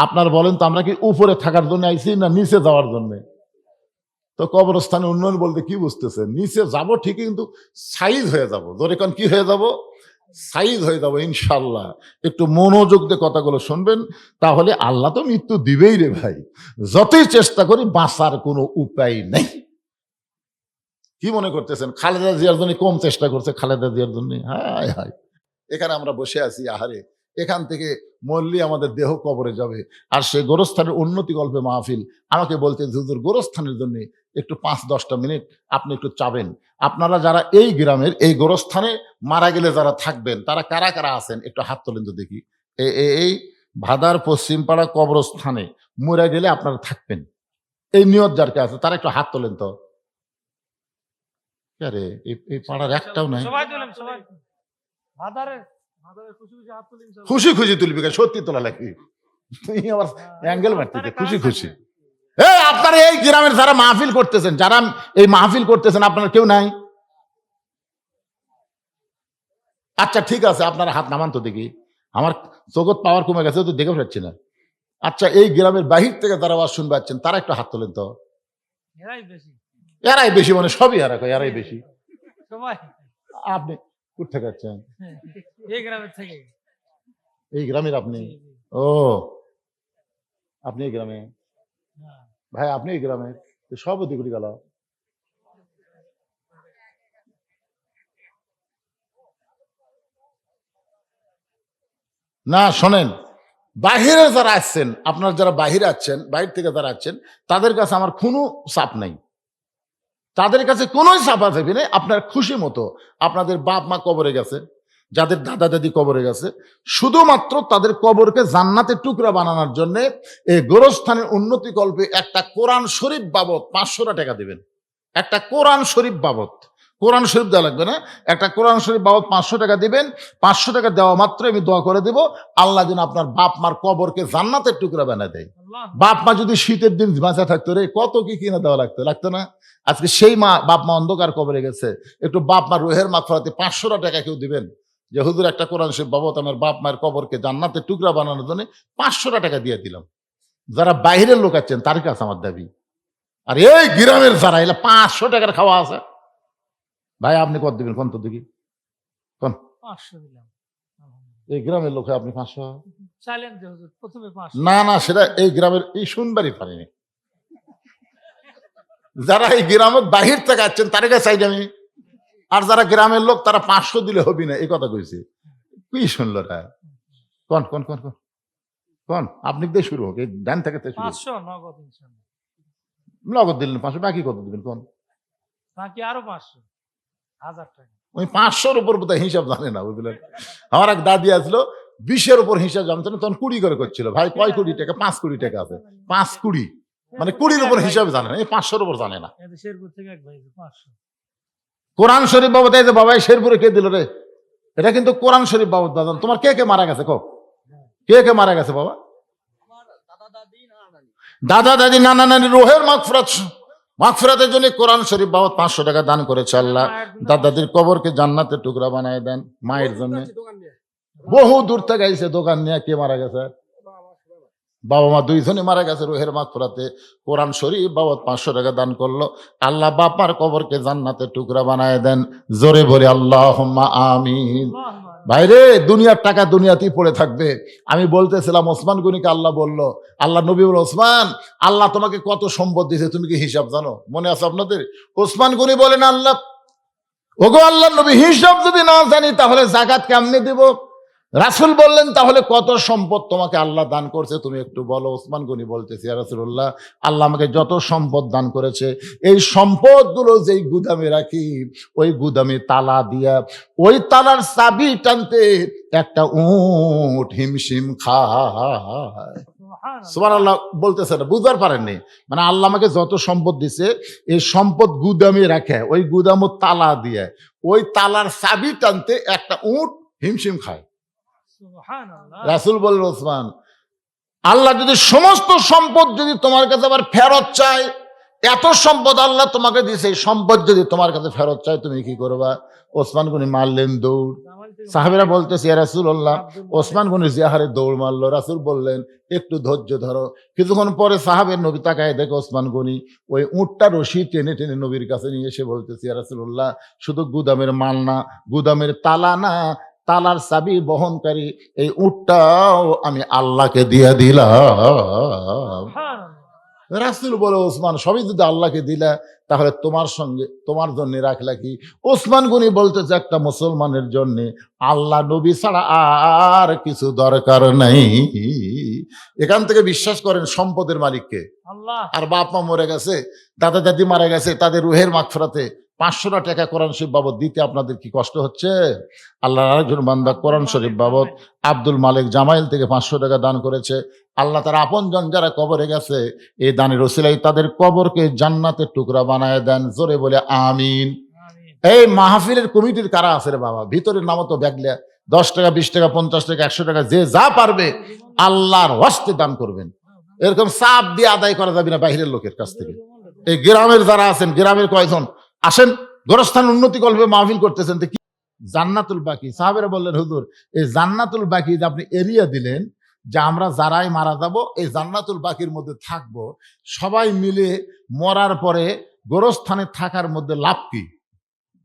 আপনার বলেন তো আমরা কি উপরে থাকার জন্য আইছি না নিচে যাওয়ার জন্য? তো কবরস্থানে উন্নয়ন বলতে কি বুঝতেছেন? নিচে যাব ঠিকই, কিন্তু সাইজ হয়ে যাব। ধরে কোন কি হয়ে যাব? সাইজ হয়ে যাব ইনশাল্লাহ। একটু মনোযোগ দিয়ে কথাগুলো শুনবেন, তাহলে আল্লাহ তো মৃত্যু দিবেই রে ভাই। যতই চেষ্টা করি বাঁচার কোনো উপায় নেই। কি মনে করতেছেন খালেদা জিয়ার জন্য কম চেষ্টা করছে? খালেদা জিয়ার জন্য হায় হায়, এখানে আমরা বসে আছি, আহারে এখান থেকে মরলি আমাদের দেহ কবরে যাবে। আর সে গোরস্থানের উন্নতি গল্পে মাহফিল আমাকে বলতে, হুজুর গোরস্থানের জন্য একটু 5-10টা মিনিট আপনি একটু চাবেন। আপনারা যারা এই গ্রামের এই গোরস্থানে মারা গেলে যারা থাকবেন, তারা কারা কারা আছেন একটু হাত তোলেন তো দেখি। এই ভাদার পশ্চিমপাড়া কবরস্থানে মরে গেলে আপনারা থাকবেন, এই নিয়ত যার কে আছে তারা একটু হাত তোলেন তো। আরে এই পাড়ার একটাও নাই। সবাই তুলেন, সবাই মাদারে মাদারে খুশি খুশি হাত তুলেন সবাই। খুশি খুশি তুলবি, সত্যি তোলা লাগবে। তুই আবার অ্যাঙ্গেল মারতেছে, খুশি খুশি। আপনারা এই গ্রামের যারা মাহফিল করতেছেন, যারা এই মাহফিল করতেছেন, আপনারা কেউ নাই? আচ্ছা ঠিক আছে, আপনারা হাত নামান তো দেখি। আমার জগৎ পাওয়ার কমে গেছে তো, দেখে ফেলছি না। আচ্ছা এই গ্রামের বাহির থেকে যারা আওয়াজ শুনবে পাচ্ছেন, তারা একটু হাত তোলেন তো। এরাই বেশি, এরাই বেশি মানে সবই এরা কয়, এরাই বেশি। সবাই। আপনি কোথা যাচ্ছেন? এই গ্রামের থেকে। এই গ্রামের আপনি? জি, জি। ও আপনি এই গ্রামে? হ্যাঁ। ভাই আপনি এই গ্রামের? সব ওদিক করে গেল। না শোনেন, বাহিরে যারা আসছেন, আপনার যারা বাহিরে আছেন, বাহির থেকে যারা আছেন, তাদের কাছে আমার কোনো চাপ নাই, তাদের কাছে কোনো চাপ আছে না। আপনার খুশি মতো, আপনাদের বাপ মা কবরে গেছে, যাদের দাদা দাদি কবরে গেছে, শুধুমাত্র তাদের কবরকে জান্নাতের টুকরা বানানোর জন্য এই গোরস্থানের উন্নতি কল্পে একটা কোরআন শরীফ বাবদ 500 টাকা দিবেন। একটা কোরআন শরীফ বাবদ, কোরআন শরীফ দেওয়া লাগবে না, একটা কোরআন শরীফ বাবদ 500 টাকা দিবেন। 500 টাকা দেওয়া মাত্র আমি দোয়া করে দেব, আল্লাহ যেন আপনার বাপ মার কবরকে জান্নাতের টুকরা বানায় দেয়। আল্লাহ। বাপ মা যদি শীতের দিন বাঁচা থাকতো রে, কত কি কিনে দেওয়া লাগতো না? আজকে সেই বাপ মা অন্ধকার কবরে গেছে, একটু বাপ মা রুহের মাগফিরাতে 500 টাকা কেউ দিবেন, যে হুজুর একটা কোরআন শরীফ বাবদ আমার বাপ মায়ের কবরকে জান্নাতের টুকরা বানানোর জন্য 500 টাকা দিয়ে দিলাম। যারা বাইরের লোক আছেন তার কাছে আমার দাবি, আর এই গ্রামের যারা এলা 500 টাকার খাওয়া আছে, ভাই আপনি কত দিবেন কোন তো দেখি, কোন 500 দিলাম। এই গ্রামের লোকে আপনি 500? চাইলেন যে হুজুর প্রথমে 500। না না, সেটা এই গ্রামের এই শুনবারই পারিনি। যারা এই গ্রামের বাহির থেকে আসছেন তার কাছে চাই আমি, আর যারা গ্রামের লোক তারা 500 দিলে হবি না, এই কথা কইছে। কি শুনলো রা? কোন কোন কোন কোন কোন আপনি দিয়ে শুরু হোক, এই ডান থেকে তো শুরু হোক। 500 নগদ ইনশাআল্লাহ। নগদ দিলেন 500, বাকি কত দিবেন কোন? বাকি আরো 500, 1000 টাকা। ওই 500-র উপর বোধহয় হিসাব জানে না, বুঝলেন? আমার এক দাদি আসলো, 20-এর উপর হিসাব জানতো না, তখন 20 করে করছিল। ভাই কয় কোটি টাকা? 5 কোটি টাকা আছে। 5 কোটি মানে 20-র উপর হিসাব জানে না, এই 500-র উপর জানে না। এই যে শেরপুর থেকে এক ভাই 500। কোরআন শরীফ বাবদ, এই যে বাবা এই শেরপুরে কে দিল রে? এটা কিন্তু কোরআন শরীফ বাবদ দাদা। তোমার কে কে মারা গেছে? কে কে মারা গেছে বাবা? দাদা দাদি নানা নানি রোহের মাগফিরাতের জন্য কোরআন শরীফ বাবদ 500 টাকা দান করেছে আল্লাহ। দাদা দাদির কবরকে জান্নাতের টুকরা বানায় দেন। মায়ের জন্য বহু দূর থেকে আইছে দোকান নিয়ে। কে মারা গেছে? বাবা মা দুইজনই মারা গেছে রোহের মাগফিরাতে। কোরআন শরীফ বাবদ 500 টাকা দান করলো। আল্লাহ বাপার কবরকে জান্নাতের টুকরা বানায় দেন। জোরে ভরে আল্লাহুম্মা আমিন। ভাইরে, দুনিয়ার টাকা দুনিয়াতেই পড়ে থাকবে। আমি বলতেছিলাম ওসমান গনিকে আল্লাহ বলল, আল্লাহ নবী বলল, ওসমান আল্লাহ তোমাকে কত সম্পদ দিয়েছে তুমি কি হিসাব জানো? মনে আছে আপনাদের? ওসমান গনি বলেন, আল্লাহ ওগো আল্লাহ নবী, হিসাব যদি না জানি তাহলে যাকাত কেমনে দেব? রাসূল বললেন, তাহলে কত সম্পদ তোমাকে আল্লাহ দান করছে তুমি একটু বলো। ওসমান গনি বলতেছি, ইয়া রাসূলুল্লাহ, আল্লাহ আমাকে যত সম্পদ দান করেছে এই সম্পদগুলো যেই গুদামে রাখি, ওই গুদামে তালা দিয়া ওই তালার চাবি টানতে একটা উট হিমশিম খায়। সুবহানাল্লাহ বলতেছে না, বুঝতে পারেননি? মানে আল্লাহ আমাকে যত সম্পদ দিছে এই সম্পদ গুদামে রাখে, ওই গুদামও তালা দিয়ে ওই তালার চাবি টানতে একটা উট হিমশিম খায়। রাসূল বললেন, ওসমান আল্লাহ যদি সমস্ত সম্পদ যদি তোমার কাছে আবার ফেরত চায়, এত সম্পদ আল্লাহ তোমাকে দিয়েছে, এই সম্পদ যদি তোমার কাছে ফেরত চায় তুমি কি করবা? ওসমান গনি মারলেন দৌড়। সাহাবীরা বলতেছে, ইয়া রাসূলুল্লাহ, ওসমান গনি জিয়াহারে দৌড় মারলো। রাসূল বললেন, একটু ধৈর্য ধরো। কিছুক্ষণ পরে সাহাবের নবী তাকায় দেখে ওসমান গনি ওই উটটা রশি টেনে টেনে নবীর কাছে নিয়ে এসে বলতেছে, ইয়া রাসূলুল্লাহ, শুধু গুদামের মাল না, গুদামের তালা না, তালার চাবি বহনকারী এই উটটাও আমি আল্লাহকে দিয়ে দিলাম। রাসূল বলে, ওসমান সবই যদি আল্লাহকে দিলা তাহলে তোমার সঙ্গে তোমার জন্য রাখলা কি? ওসমান গনি বলতেছে, একটা মুসলমানের জন্য আল্লাহ নবী ছাড়া আর কিছু দরকার নাই। এখান থেকে বিশ্বাস করেন সম্পদের মালিককে। আল্লাহ। আর বাপ মা মরে গেছে, দাদা দাদি মারা গেছে, তাদের রুহের মাগফিরাতে 500 টাকা কোরআন শরীফ বাবদ দিতে আপনাদের কি কষ্ট হচ্ছে? আল্লাহর আরেকজন বান্দা কোরআন শরীফ বাবদ আব্দুল মালিক জামাইল থেকে 500 টাকা দান করেছে। আল্লাহ তার আপনজন যারা কবরে গেছে এই দানের ওসিলায় তাদের কবরকে জান্নাতের টুকরা বানায় দেন। জোরে বলে আমিন। এই মাহফিলের কমিটির কারা আছে রে বাবা? ভিতরের নামও তো ব্যাগলে 10 টাকা 20 টাকা 50 টাকা 100 টাকা যে যা পারবে আল্লাহর ওয়াস্তে দান করবেন। এরকম চাপ দিয়ে আদায় করা যাবে না বাইরের লোকের কাছ থেকে। এই গ্রামের যারা আছেন, গ্রামের কয়জন আসেন গোরস্থান উন্নতি কল্পে মাহফিল করতেছেন, কি জান্নাতুল বাকি। সাহাবেরা বললেন, হুজুর এই জান্নাতুল বাকি যে আপনি এরিয়া দিলেন যে আমরা যারাই মারা যাব এই জান্নাতুল বাকির মধ্যে থাকব, সবাই মিলে মরার পরে গোরস্থানে থাকার মধ্যে লাভ কি?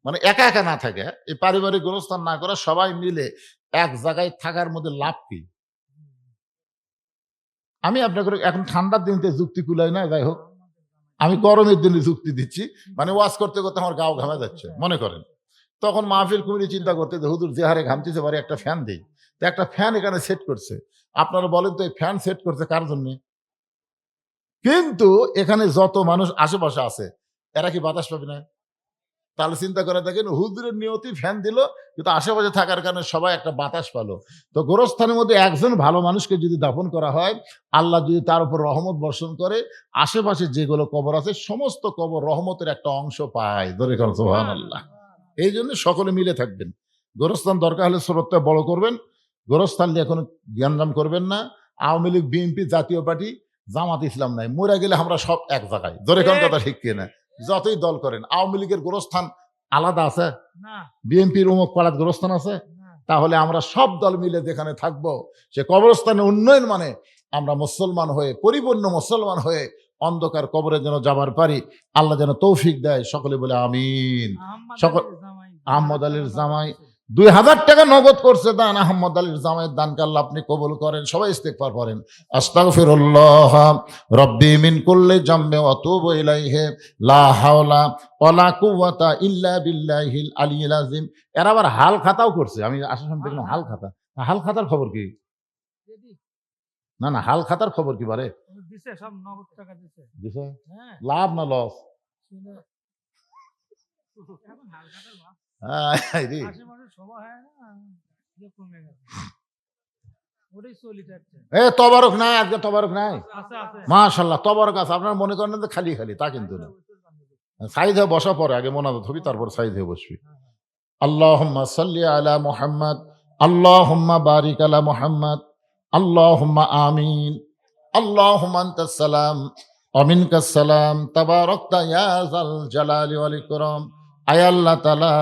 মানে একা একা না থাকে, এই পারিবারিক গোরস্থান না করে সবাই মিলে এক জায়গায় থাকার মধ্যে লাভ কি? আমি আপনাকে এখন ঠান্ডার দিনতে যুক্তি কুলাই না, যাই হোক আমি গরমের দিনে যুক্তি দিচ্ছি। মানে ওয়াজ করতে করতে আমার গাও ঘামে যাচ্ছে মনে করেন। তখন মাহফিল কমিটি চিন্তা করতে যে হুজুর যে হারে ঘামতেছে পারে একটা ফ্যান দিই। তো একটা ফ্যান এখানে সেট করছে। আপনারা বলেন তো এই ফ্যান সেট করছে কার জন্য? কিন্তু এখানে যত মানুষ আশেপাশে আছে এরা কি বাতাস পাবে না? তাহলে চিন্তা করে দেখেন, হুজুরের নিয়তি ফ্যান দিল কিন্তু আশেপাশে থাকার কারণে সবাই একটা বাতাস পালো। তো গোরস্থানের মধ্যে একজন ভালো মানুষকে যদি দাফন করা হয়, আল্লাহ যদি তার উপর রহমত বর্ষণ করে, আশেপাশে যেগুলো কবর আছে সমস্ত কবর রহমতের একটা অংশ পায়। ধরে করেন সুবহানাল্লাহ। এই জন্য সকলে মিলে থাকবেন। গোরস্থান দরকার হলে শ্রদ্ধা বড় করবেন, গোরস্থান নিয়ে কোনো জ্ঞানজাম করবেন না। আওয়ামী লীগ, বিএনপি, জাতীয় পার্টি, জামাত ইসলাম নাই, মরে গেলে আমরা সব এক জায়গায়। ধরে কোন কথা ঠিক কিনা? যতই দল করেন, আওয়ামী লীগের গোরস্থান আলাদা আছে, বিএনপির অমুক পাড়ার গোরস্থান আছে, তাহলে আমরা সব দল মিলে যেখানে থাকবো সে কবরস্থানের উন্নয়ন মানে আমরা মুসলমান হয়ে পরিপূর্ণ মুসলমান হয়ে অন্ধকার কবরে যেন যাবার পারি, আল্লাহ যেন তৌফিক দেয়। সকলে বলে আমিন। সকল আহমদ আলীর জামাই 2000 টাকা নগদ করছে দান, আহমদ আলীর জামাইয়ের দানকে আল্লাহ আপনি কবুল করেন। সবাই ইস্তেগফার করেন, আস্তাগফিরুল্লাহ রব্বি মিন কুল্লি জামবি ওয়া আতুবু ইলাইহি লা হাওলা ওয়ালা কুওয়াতা ইল্লা বিল্লাহিল আলিয়্যিল আযীম। এরা আবার হাল খাতাও করছে, আমি আসার সময় দেখলাম হাল খাতা। হাল খাতার খবর কি? না না, হাল খাতার খবর কি বারে? দিছে, সব নগদ টাকা দিছে। দিছে? হ্যাঁ, লাভ না লস? শুনে- এখন হালখাতার লাভ। রে আশেপাশে সভা হয় না, ইয়ে কমে গেছে। ওটাই চলি যাচ্ছে। এ তবারক নাই, আজকে তবারক নাই। আছে আছে। মাশাআল্লাহ তবারক আছে। আপনারা মনে করেন যে খালি খালি, তা কিন্তু না। সাইদ হয়ে বসা পরে আগে মোনাজাত হবি, তারপর সাইদ হয়ে বসবি। আল্লাহুম্মা সাল্লি আলা মুহাম্মদ, আল্লাহুম্মা বারিক আলা মুহাম্মদ, আল্লাহুম্মা আমিন। আল্লাহুম্মা আনতাস সালাম ওয়া মিনকাস সালাম, তাবারাকতা ইয়া যাল জালালি ওয়াল ইকরাম। আয় আল্লাহ তাআলা,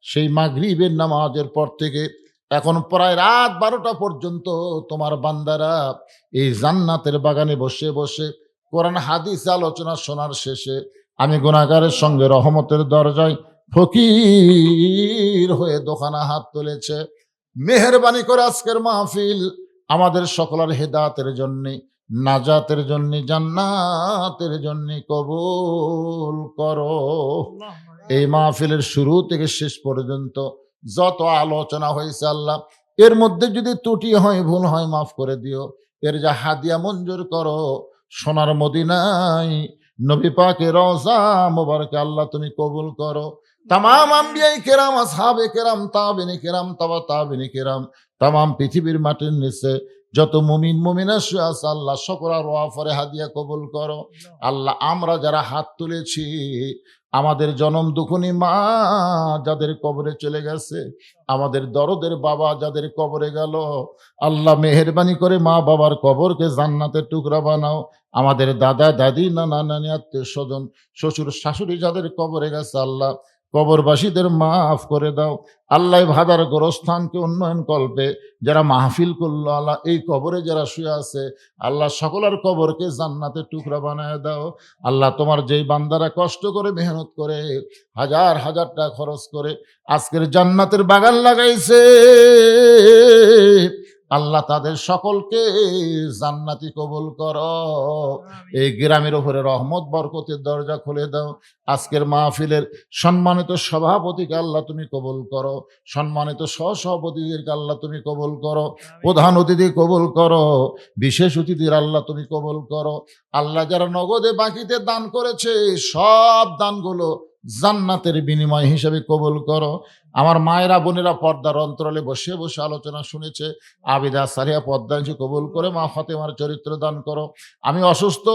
সেই মাগরিবের নামাজের পর থেকে এখন প্রায় রাত 12টা পর্যন্ত তোমার বান্দারা এই জান্নাতের বাগানে বসে বসে কোরআন হাদিস আলোচনা শোনার শেষে আমি গুনাহগারের সঙ্গে রহমতের দরজায় ফকির হয়ে দোকানা হাত তুলেছে। মেহেরবানি করে আজকের মাহফিল আমাদের সকলের হেদায়েতের জন্য, নাজাতের জন্য, জান্নাতের জন্য কবুল করো। এই মাহফিলের শুরু থেকে শেষ পর্যন্ত যত আলোচনা হয়েছে আল্লাহ, এর মধ্যে যদি ত্রুটি হয়, ভুল হয়, মাফ করে দিও। এর যা হাদিয়া মঞ্জুর করো, সোনার মদিনায় নবী পাকের রওজা মোবারকে আল্লাহ তুমি কবুল করো। তামাম আম্বিয়াই কেরাম, আসহাবে কেরাম, তাবেইনে কেরাম, তাবা তাবেইনে কেরাম, তামাম পৃথিবীর মাটির নিচে যত মুমিন মুমিনা শুয়ে আছে আল্লাহ সকলের ওয়াফরে হাদিয়া কবুল করো। আল্লাহ আমরা যারা হাত তুলেছি, আমাদের জনম দুখুনি মা যাদের কবরে চলে গেছে, আমাদের দরদের বাবা যাদের কবরে গেল, আল্লাহ মেহেরবানি করে মা বাবার কবরকে জান্নাতের টুকরা বানাও। আমাদের দাদা দাদি, নানা নানি, আত্মীয় স্বজন, শ্বশুর শাশুড়ি যাদের কবরে গেছে আল্লাহ কবরবাসীদের মাফ করে দাও। আল্লাহ ভাদার গোরস্থানকে উন্নয়ন কল্পে যারা মাহফিল করলো আল্লাহ, এই কবরে যারা শুয়ে আছে আল্লাহ সকলের কবরকে জান্নাতের টুকরা বানায় দাও। আল্লাহ তোমার যেই বান্দারা কষ্ট করে মেহনত করে হাজার হাজার টাকা খরচ করে আজকের জান্নাতের বাগান লাগাইছে আল্লাহ তাদের সকলকে জান্নাতি কবুল করো। এই গ্রামের উপরে রহমত বরকতের দরজা খুলে দাও। আজকের মাহফিলের সম্মানিত সভাপতিকে আল্লাহ তুমি কবুল করো, সম্মানিত সহসভাপতিদেরকে আল্লাহ তুমি কবুল করো, প্রধান অতিথি কবুল করো, বিশেষ অতিথির আল্লাহ তুমি কবুল করো। আল্লাহ যারা নগদে বাকিতে দান করেছে সব দানগুলো জান্নাতের বিনিময় হিসেবে কবুল করো। আমার মায়েরা বোনেরা পর্দার অন্তরালে বসে বসে আলোচনা শুনেছে, আবিদা সারিয়া পর্দাংশী কবুল করে মা ফাতেমার চরিত্র দান করো। আমি অসুস্থ,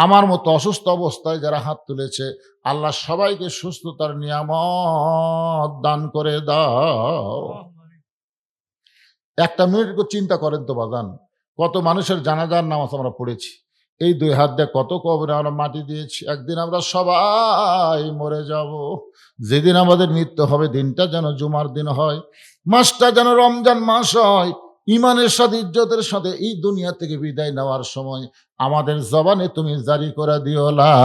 আমার মতো অসুস্থ অবস্থায় যারা হাত তুলেছে আল্লাহ সবাইকে সুস্থতার নিয়ামত দান করে দাও। একটা মিনিট চিন্তা করেন তো বাজান, কত মানুষের জানাজার নামাজ আমরা পড়েছি, এই 2 হাত দিয়ে কত কবরে আমরা মাটি দিয়েছি। একদিন আমরা সবাই মরে যাব। যেদিন আমাদের মৃত্যু হবে দিনটা যেন জুমার দিন হয়, মাসটা যেন রমজান মাস হয়। ইমানের সাথে ইজ্জতের সাথে এই দুনিয়া থেকে বিদায় নেওয়ার সময় আমাদের জবানে তুমি জারি করে দিও লা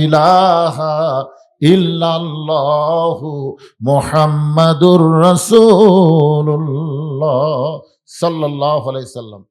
ইলাহা ইল্লাল্লাহু মুহাম্মাদুর রাসূলুল্লাহ সাল্লাল্লাহু আলাইহি সাল্লাম।